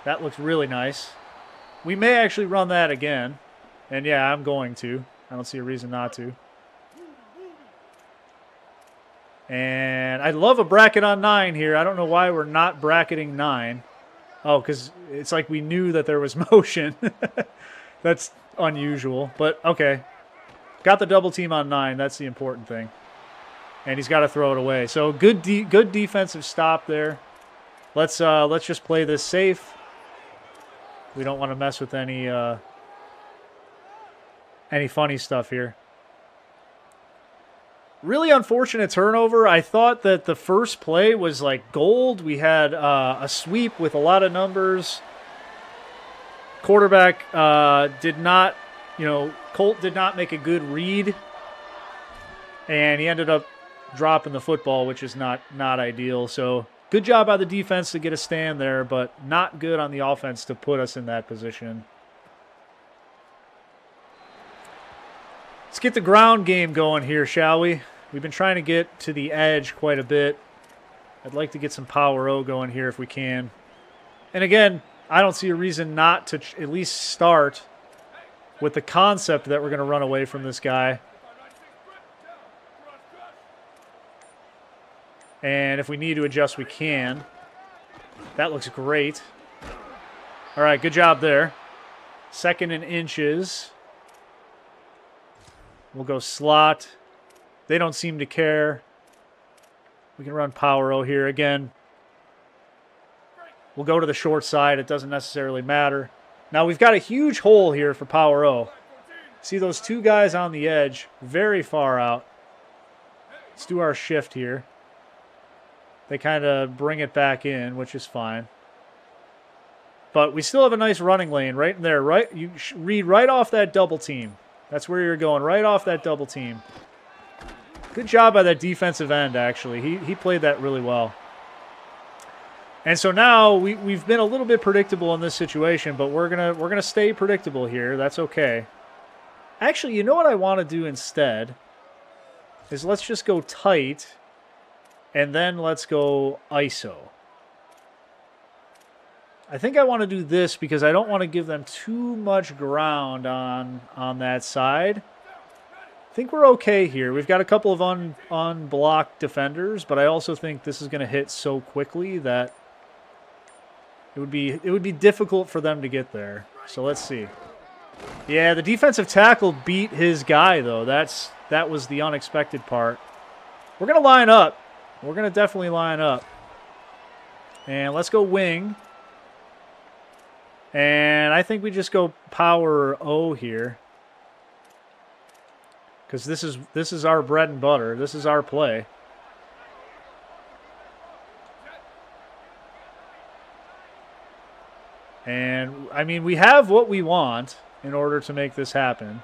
That looks really nice. We may actually run that again. And yeah, I'm going to. I don't see a reason not to. And I love a bracket on 9 here. I don't know why we're not bracketing 9. Oh, because it's like we knew that there was motion. That's unusual, but okay. Got the double team on 9. That's the important thing. And he's got to throw it away. So good defensive stop there. Let's just play this safe. We don't want to mess with any funny stuff here. Really unfortunate turnover. I thought that the first play was like gold. We had a sweep with a lot of numbers. Quarterback did not, Colt did not make a good read. And he ended up dropping the football, which is not ideal. So good job by the defense to get a stand there, but not good on the offense to put us in that position. Let's get the ground game going here, shall we? We've been trying to get to the edge quite a bit. I'd like to get some power O going here if we can. And again, I don't see a reason not to at least start with the concept that we're going to run away from this guy. And if we need to adjust, we can. That looks great. All right, good job there. 2nd and inches. We'll go slot. They don't seem to care. We can run power O here again. We'll go to the short side. It doesn't necessarily matter. Now we've got a huge hole here for power O. See those two guys on the edge, very far out. Let's do our shift here. They kind of bring it back in, which is fine. But we still have a nice running lane right in there. Right, you read right off that double team. That's where you're going, right off that double team. Good job by that defensive end, actually. He played that really well. And so now we've been a little bit predictable in this situation, but we're gonna stay predictable here. That's okay. Actually, you know what I want to do instead is let's just go tight, and then let's go ISO. I think I want to do this because I don't want to give them too much ground on that side. I think we're okay here. We've got a couple of unblocked defenders, but I also think this is going to hit so quickly that it would be difficult for them to get there. So let's see. Yeah, the defensive tackle beat his guy, though. That was the unexpected part. We're going to line up. We're going to definitely line up. And let's go wing. And I think we just go power O here. Because this is our bread and butter. This is our play. And, I mean, we have what we want in order to make this happen.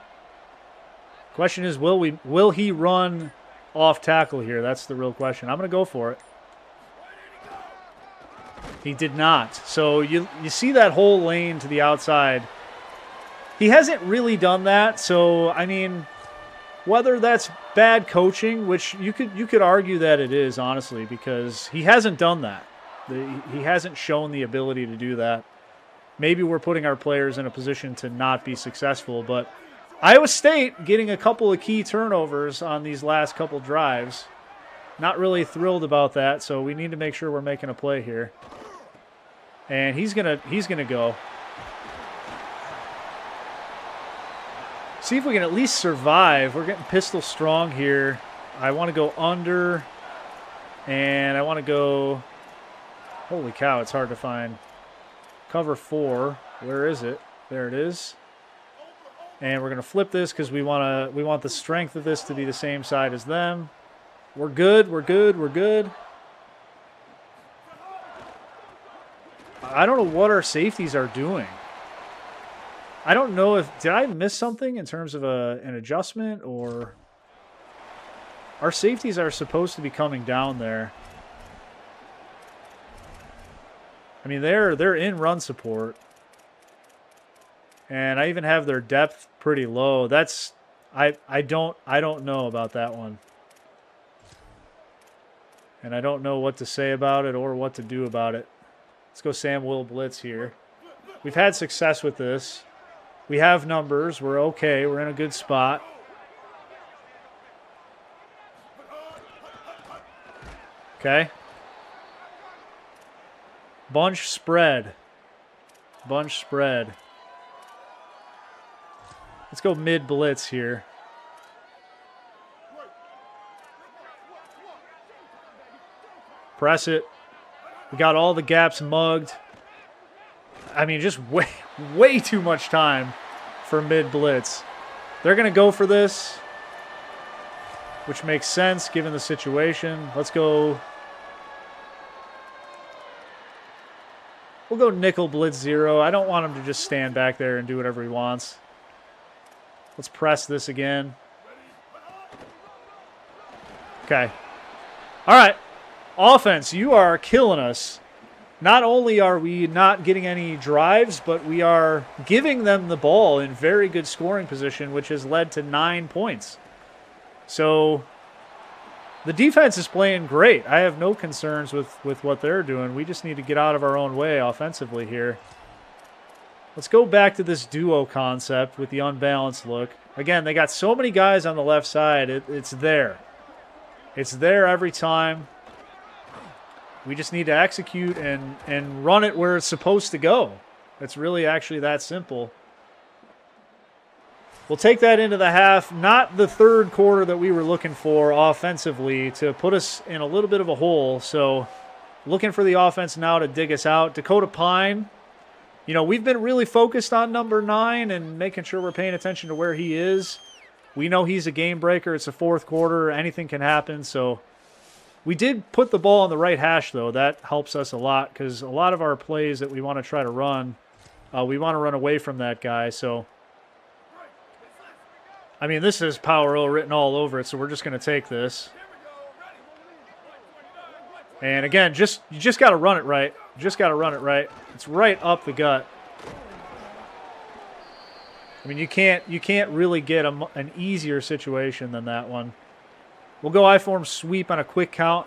Question is, will he run off tackle here? That's the real question. I'm going to go for it. He did not. So you see that whole lane to the outside. He hasn't really done that. So, I mean, whether that's bad coaching, which you could argue that it is, honestly, because he hasn't done that. He hasn't shown the ability to do that. Maybe we're putting our players in a position to not be successful, but Iowa State getting a couple of key turnovers on these last couple drives. Not really thrilled about that, so we need to make sure we're making a play here. And he's gonna go. See if we can at least survive. We're getting pistol strong here. I want to go under, and I want to go. Holy cow! It's hard to find. Cover 4. Where is it? There it is. And we're going to flip this because we want the strength of this to be the same side as them. We're good. We're good. We're good. I don't know what our safeties are doing. I don't know if... Did I miss something in terms of an adjustment, or... Our safeties are supposed to be coming down there. I mean, they're in run support. And I even have their depth pretty low. That's... I don't know about that one. And I don't know what to say about it or what to do about it. Let's go Sam Will blitz here. We've had success with this. We have numbers. We're okay. We're in a good spot. Okay. Bunch spread. Bunch spread. Let's go mid blitz here. Press it. We got all the gaps mugged. I mean, just way too much time for mid blitz. They're going to go for this, which makes sense given the situation. Let's go. We'll go nickel blitz 0. I don't want him to just stand back there and do whatever he wants. Let's press this again. Okay. All right. Offense, you are killing us. Not only are we not getting any drives, but we are giving them the ball in very good scoring position, which has led to 9 points. So the defense is playing great. I have no concerns with what they're doing. We just need to get out of our own way offensively here. Let's go back to this duo concept with the unbalanced look. Again, they got so many guys on the left side. It's there. It's there every time. We just need to execute and run it where it's supposed to go. It's really actually that simple. We'll take that into the half. Not the third quarter that we were looking for offensively to put us in a little bit of a hole. So looking for the offense now to dig us out. Dakota Pine, you know, we've been really focused on number 9 and making sure we're paying attention to where he is. We know he's a game breaker. It's a fourth quarter. Anything can happen. So we did put the ball on the right hash, though. That helps us a lot because a lot of our plays that we want to try to run, we want to run away from that guy. So, I mean, this is Power O written all over it, so we're just going to take this. And again, you just got to run it right. You just got to run it right. It's right up the gut. I mean, you can't really get an easier situation than that one. We'll go I-form sweep on a quick count.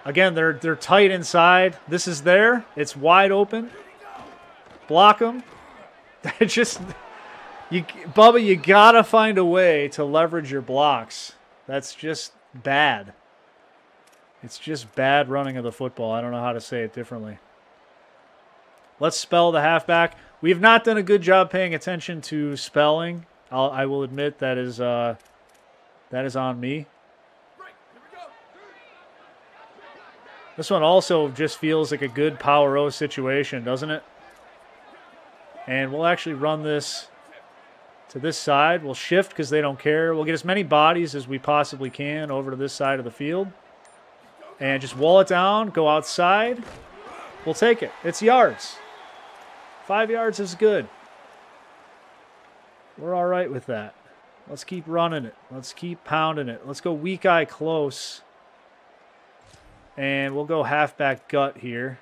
Again, they're tight inside. This is there. It's wide open. Block them. Bubba, you got to find a way to leverage your blocks. That's just bad. It's just bad running of the football. I don't know how to say it differently. Let's spell the halfback. We have not done a good job paying attention to spelling. I will admit that is on me. This one also just feels like a good Power O situation, doesn't it? And we'll actually run this to this side. We'll shift because they don't care. We'll get as many bodies as we possibly can over to this side of the field. And just wall it down, go outside. We'll take it. It's yards. 5 yards is good. We're all right with that. Let's keep running it. Let's keep pounding it. Let's go weak eye close. And we'll go halfback gut here.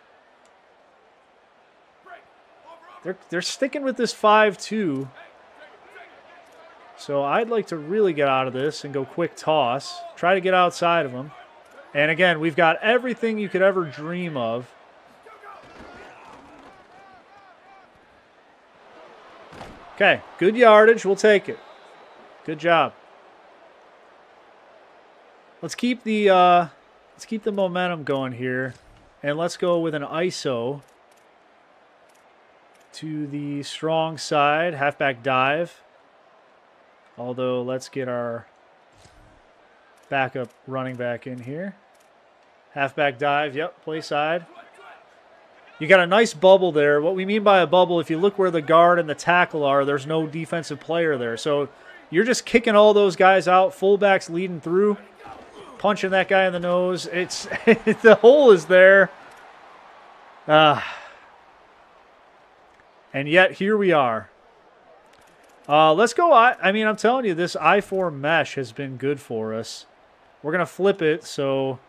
They're sticking with this 5-2. So I'd like to really get out of this and go quick toss. Try to get outside of them. And again, we've got everything you could ever dream of. Okay, good yardage. We'll take it. Good job. Let's keep the momentum going here, and let's go with an ISO to the strong side, halfback dive. Although let's get our backup running back in here. Halfback dive. Yep, play side. You got a nice bubble there. What we mean by a bubble, if you look where the guard and the tackle are, there's no defensive player there. So you're just kicking all those guys out, fullbacks leading through, punching that guy in the nose. It's the hole is there. And yet here we are. Let's go. I mean, I'm telling you, this I-4 mesh has been good for us. We're going to flip it, so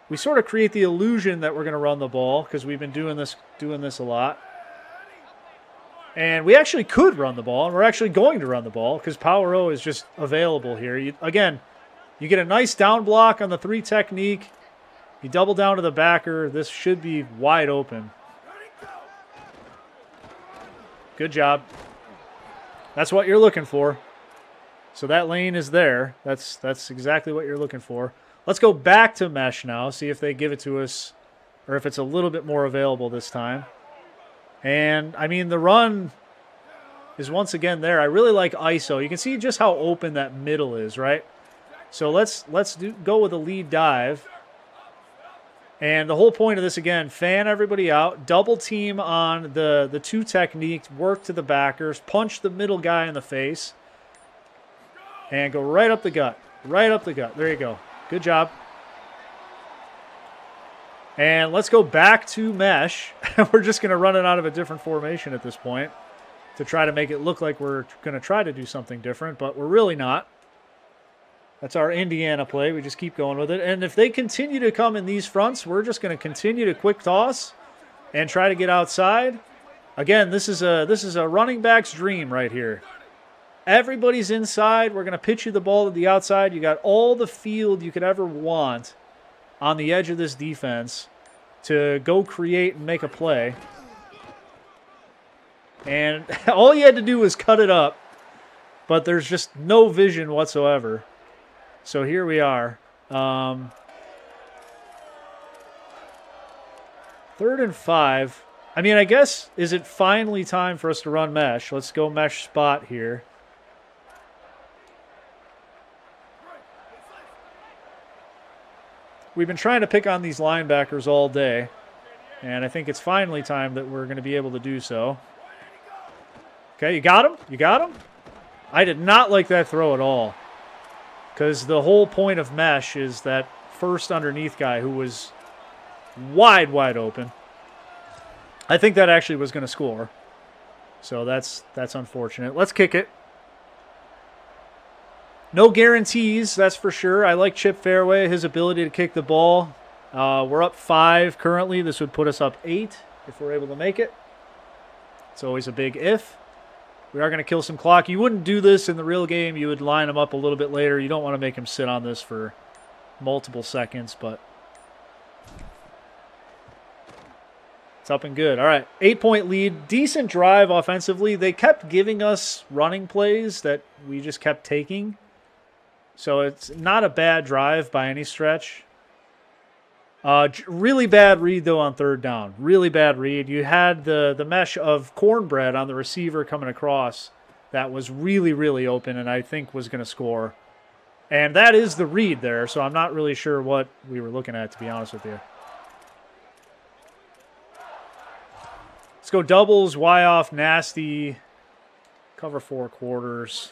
we sort of create the illusion that we're going to run the ball because we've been doing this a lot. And we actually could run the ball, and we're actually going to run the ball because Power O is just available here. Again, you get a nice down block on the 3 technique. You double down to the backer. This should be wide open. Good job. That's what you're looking for. So that lane is there. That's exactly what you're looking for. Let's go back to mesh now, see if they give it to us or if it's a little bit more available this time. And, I mean, the run is once again there. I really like ISO. You can see just how open that middle is, right? So let's go with a lead dive. And the whole point of this, again, fan everybody out, double team on the 2 techniques, work to the backers, punch the middle guy in the face, and go right up the gut. Right up the gut. There you go. Good job. And let's go back to mesh. We're just going to run it out of a different formation at this point to try to make it look like we're going to try to do something different, but we're really not. That's our Indiana play. We just keep going with it. And if they continue to come in these fronts, we're just going to continue to quick toss and try to get outside. Again, this is a running back's dream right here. Everybody's inside. We're going to pitch you the ball to the outside. You got all the field you could ever want on the edge of this defense to go create and make a play. And all you had to do was cut it up, but there's just no vision whatsoever. So here we are. 3rd and 5. I mean, I guess, is it finally time for us to run mesh? Let's go mesh spot here. We've been trying to pick on these linebackers all day, and I think it's finally time that we're going to be able to do so. Okay, you got him? You got him? I did not like that throw at all. Because the whole point of mesh is that first underneath guy who was wide open. I think that actually was going to score. So that's unfortunate. Let's kick it. No guarantees, that's for sure. I like Chip Fairway, his ability to kick the ball. We're up 5 currently. This would put us up 8 if we're able to make it. It's always a big if. We are going to kill some clock. You wouldn't do this in the real game. You would line him up a little bit later. You don't want to make him sit on this for multiple seconds, but it's up and good. All right, 8-point lead. Decent drive offensively. They kept giving us running plays that we just kept taking. So it's not a bad drive by any stretch. Really bad read, though, on third down. Really bad read. You had the mesh of cornbread on the receiver coming across that was really, really open and I think was going to score. And that is the read there, so I'm not really sure what we were looking at, to be honest with you. Let's go doubles, Y off, nasty. Cover 4 quarters.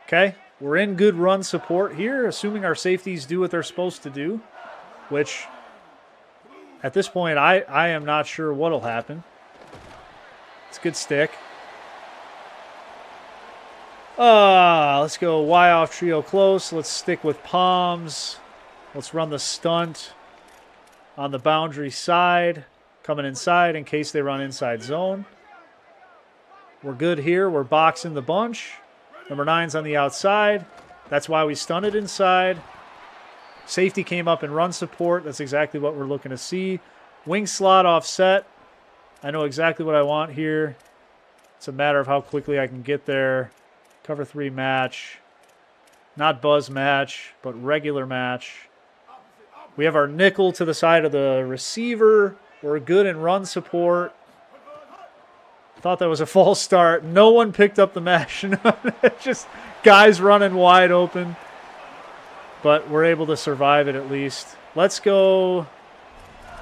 Okay, we're in good run support here, assuming our safeties do what they're supposed to do, which at this point I am not sure what'll happen. It's a good stick. Let's go Y off trio close. Let's stick with palms. Let's run the stunt on the boundary side. Coming inside in case they run inside zone. We're good here. We're boxing the bunch. Number 9's on the outside. That's why we stunted inside. Safety came up in run support. That's exactly what we're looking to see. Wing slot offset. I know exactly what I want here. It's a matter of how quickly I can get there. Cover 3 match. Not buzz match, but regular match. We have our nickel to the side of the receiver. We're good in run support. Thought that was a false start. No one picked up the mesh. Just guys running wide open. But we're able to survive it at least. Let's go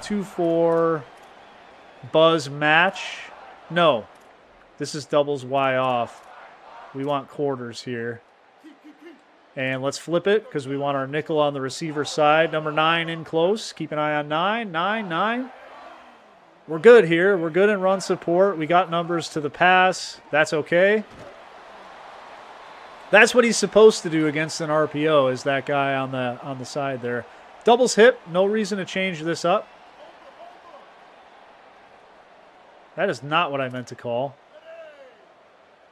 2-4 buzz match. No. This is doubles Y off. We want quarters here. And let's flip it because we want our nickel on the receiver side. Number 9 in close. Keep an eye on 9. 9, 9. We're good here. We're good in run support. We got numbers to the pass. That's okay. That's what he's supposed to do against an RPO, is that guy on the side there. Doubles hip. No reason to change this up. That is not what I meant to call.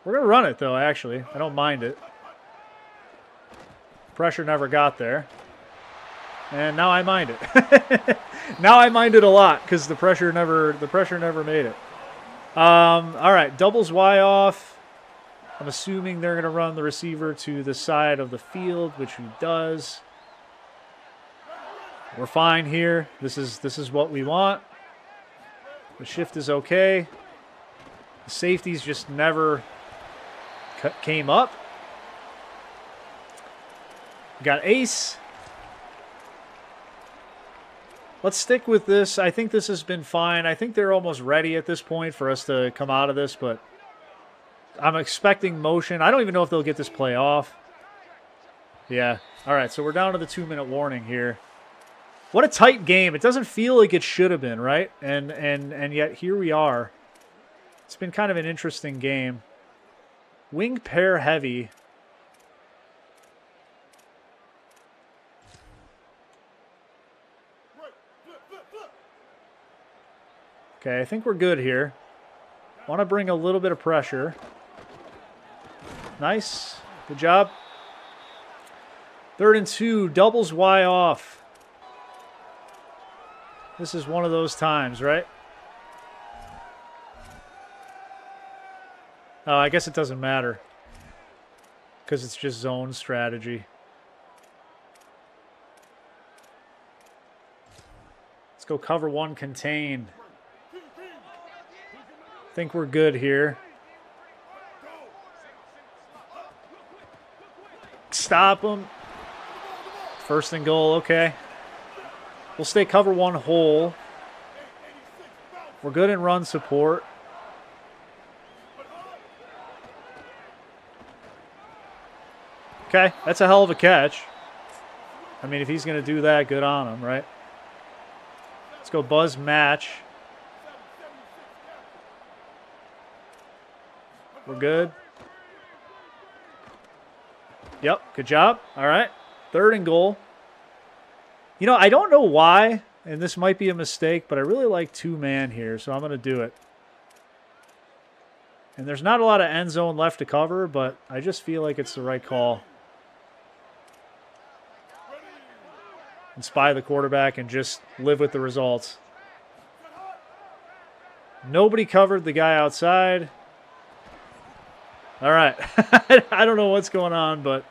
We're going to run it, though, actually. I don't mind it. Pressure never got there. And now I mind it. Now I mind it a lot because the pressure never made it. All right, doubles Y off. I'm assuming they're going to run the receiver to the side of the field, which he does. We're fine here. This is what we want. The shift is okay. The safeties just never came up. We got ace. Let's stick with this. I think this has been fine. I think they're almost ready at this point for us to come out of this, but I'm expecting motion. I don't even know if they'll get this play off. Yeah. All right, so we're down to the 2-minute warning here. What a tight game. It doesn't feel like it should have been, right? And yet here we are. It's been kind of an interesting game. Wing pair heavy. Okay, I think we're good here. Want to bring a little bit of pressure. Nice. Good job. 3rd and 2. Doubles Y off. This is one of those times, right? Oh, I guess it doesn't matter because it's just zone strategy. Let's go cover 1, contain. Think we're good here. Stop them. 1st and goal, okay. We'll stay cover 1 whole. We're good in run support. Okay, that's a hell of a catch. I mean, if he's going to do that, good on him, right? Let's go buzz match. We're good. Yep, good job. All right, 3rd and goal. You know, I don't know why, and this might be a mistake, but I really like 2-man here, so I'm going to do it. And there's not a lot of end zone left to cover, but I just feel like it's the right call. And spy the quarterback and just live with the results. Nobody covered the guy outside. All right. I don't know what's going on, but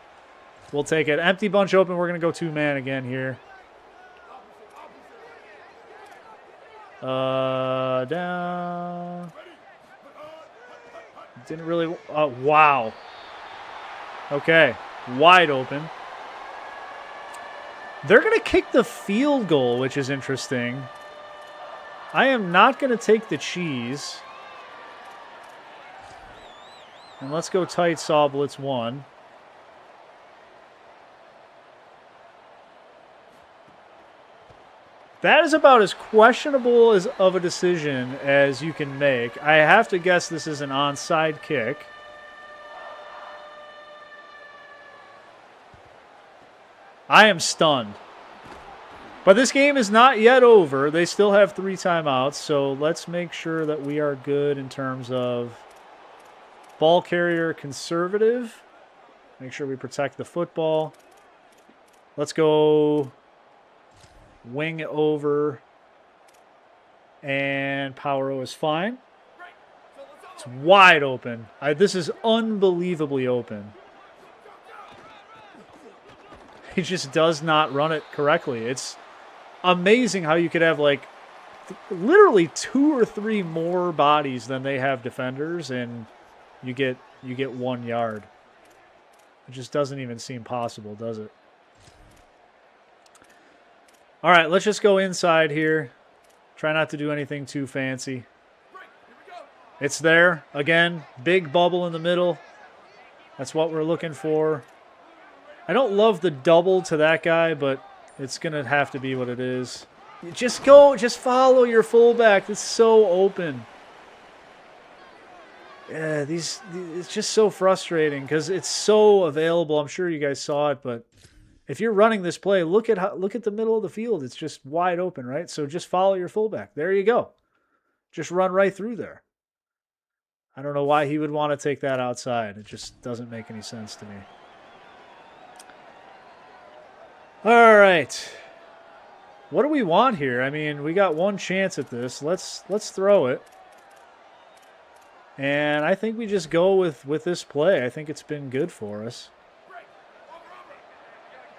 we'll take it. Empty bunch open. We're going to go 2-man again here. Down. Didn't really... wow. Okay. Wide open. They're going to kick the field goal, which is interesting. I am not going to take the cheese. And let's go tight saw blitz 1. That is about as questionable of a decision as you can make. I have to guess this is an onside kick. I am stunned. But this game is not yet over. They still have 3 timeouts, so let's make sure that we are good in terms of ball carrier conservative. Make sure we protect the football. Let's go wing over, and power O is fine. It's wide open. This is unbelievably open. He just does not run it correctly. It's amazing how you could have like literally 2 or 3 more bodies than they have defenders, and you get 1 yard. It just doesn't even seem possible, does it? All right, let's just go inside here. Try not to do anything too fancy. It's there. Again, big bubble in the middle. That's what we're looking for. I don't love the double to that guy, but it's going to have to be what it is. Just follow your fullback. It's so open. Yeah, it's just so frustrating because it's so available. I'm sure you guys saw it, but if you're running this play, look at the middle of the field. It's just wide open, right? So just follow your fullback. There you go. Just run right through there. I don't know why he would want to take that outside. It just doesn't make any sense to me. All right. What do we want here? I mean, we got 1 chance at this. Let's throw it. And I think we just go with this play. I think it's been good for us.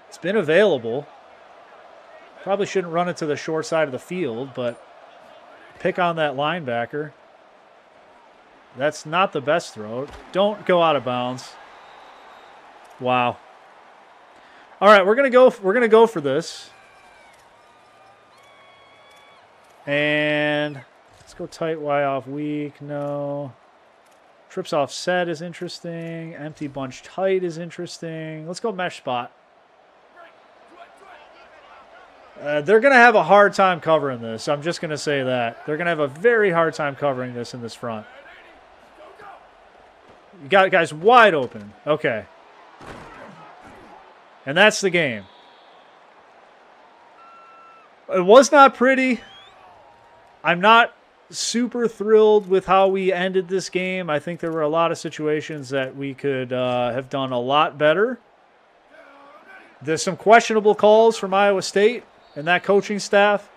It's been available. Probably shouldn't run it to the short side of the field, but pick on that linebacker. That's not the best throw. Don't go out of bounds. Wow. All right, we're gonna go for this. And let's go tight Y off weak. No. Trips off set is interesting. Empty bunch tight is interesting. Let's go mesh spot. They're going to have a hard time covering this. I'm just going to say that. They're going to have a very hard time covering this in this front. You got guys wide open. Okay. And that's the game. It was not pretty. I'm not super thrilled with how we ended this game. I think there were a lot of situations that we could have done a lot better. There's some questionable calls from Iowa State and that coaching staff.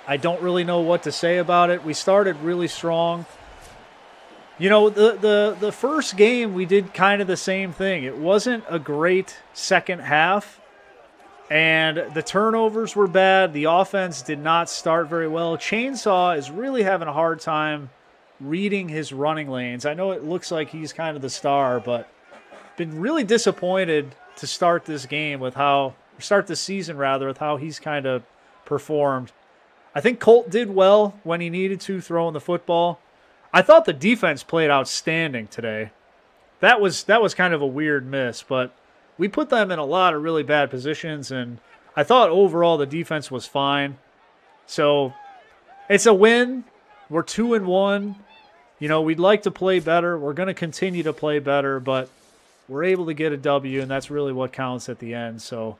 I don't really know what to say about it. We started really strong. You know, the first game we did kind of the same thing. It wasn't a great second half, and the turnovers were bad. The offense did not start very well. Chainsaw is really having a hard time reading his running lanes. I know it looks like he's kind of the star, but been really disappointed to start this game with start the season rather, with how he's kind of performed. I think Colt did well when he needed to throwing the football. I thought the defense played outstanding today. That was kind of a weird miss, but we put them in a lot of really bad positions, and I thought overall the defense was fine. So it's a win. We're 2-1. You know, we'd like to play better. We're going to continue to play better, but we're able to get a W, and that's really what counts at the end. So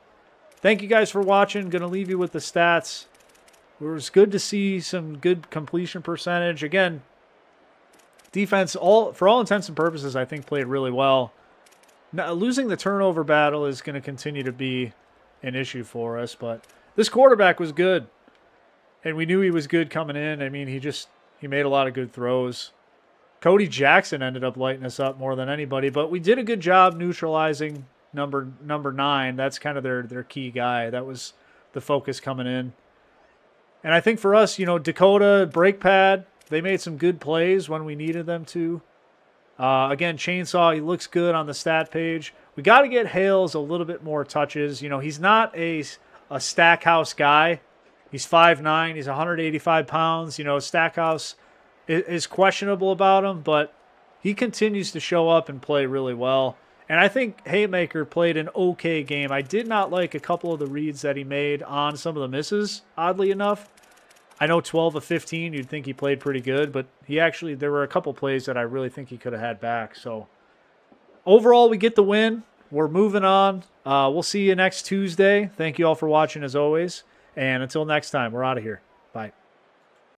thank you guys for watching. Going to leave you with the stats. It was good to see some good completion percentage. Again, defense, for all intents and purposes, I think played really well. Now, losing the turnover battle is going to continue to be an issue for us, but this quarterback was good, and we knew he was good coming in. I mean, he made a lot of good throws. Cody Jackson ended up lighting us up more than anybody, but we did a good job neutralizing number 9. That's kind of their key guy. That was the focus coming in. And I think for us, you know, Dakota, brake pad, they made some good plays when we needed them to. Again, Chainsaw, he looks good on the stat page. We got to get Hales a little bit more touches. You know, he's not a Stackhouse guy. He's 5'9", he's 185 pounds. You know, Stackhouse is questionable about him, but he continues to show up and play really well. And I think Haymaker played an okay game. I did not like a couple of the reads that he made on some of the misses, oddly enough. I know 12 of 15, you'd think he played pretty good, but there were a couple plays that I really think he could have had back. So overall, we get the win. We're moving on. We'll see you next Tuesday. Thank you all for watching as always. And until next time, we're out of here. Bye.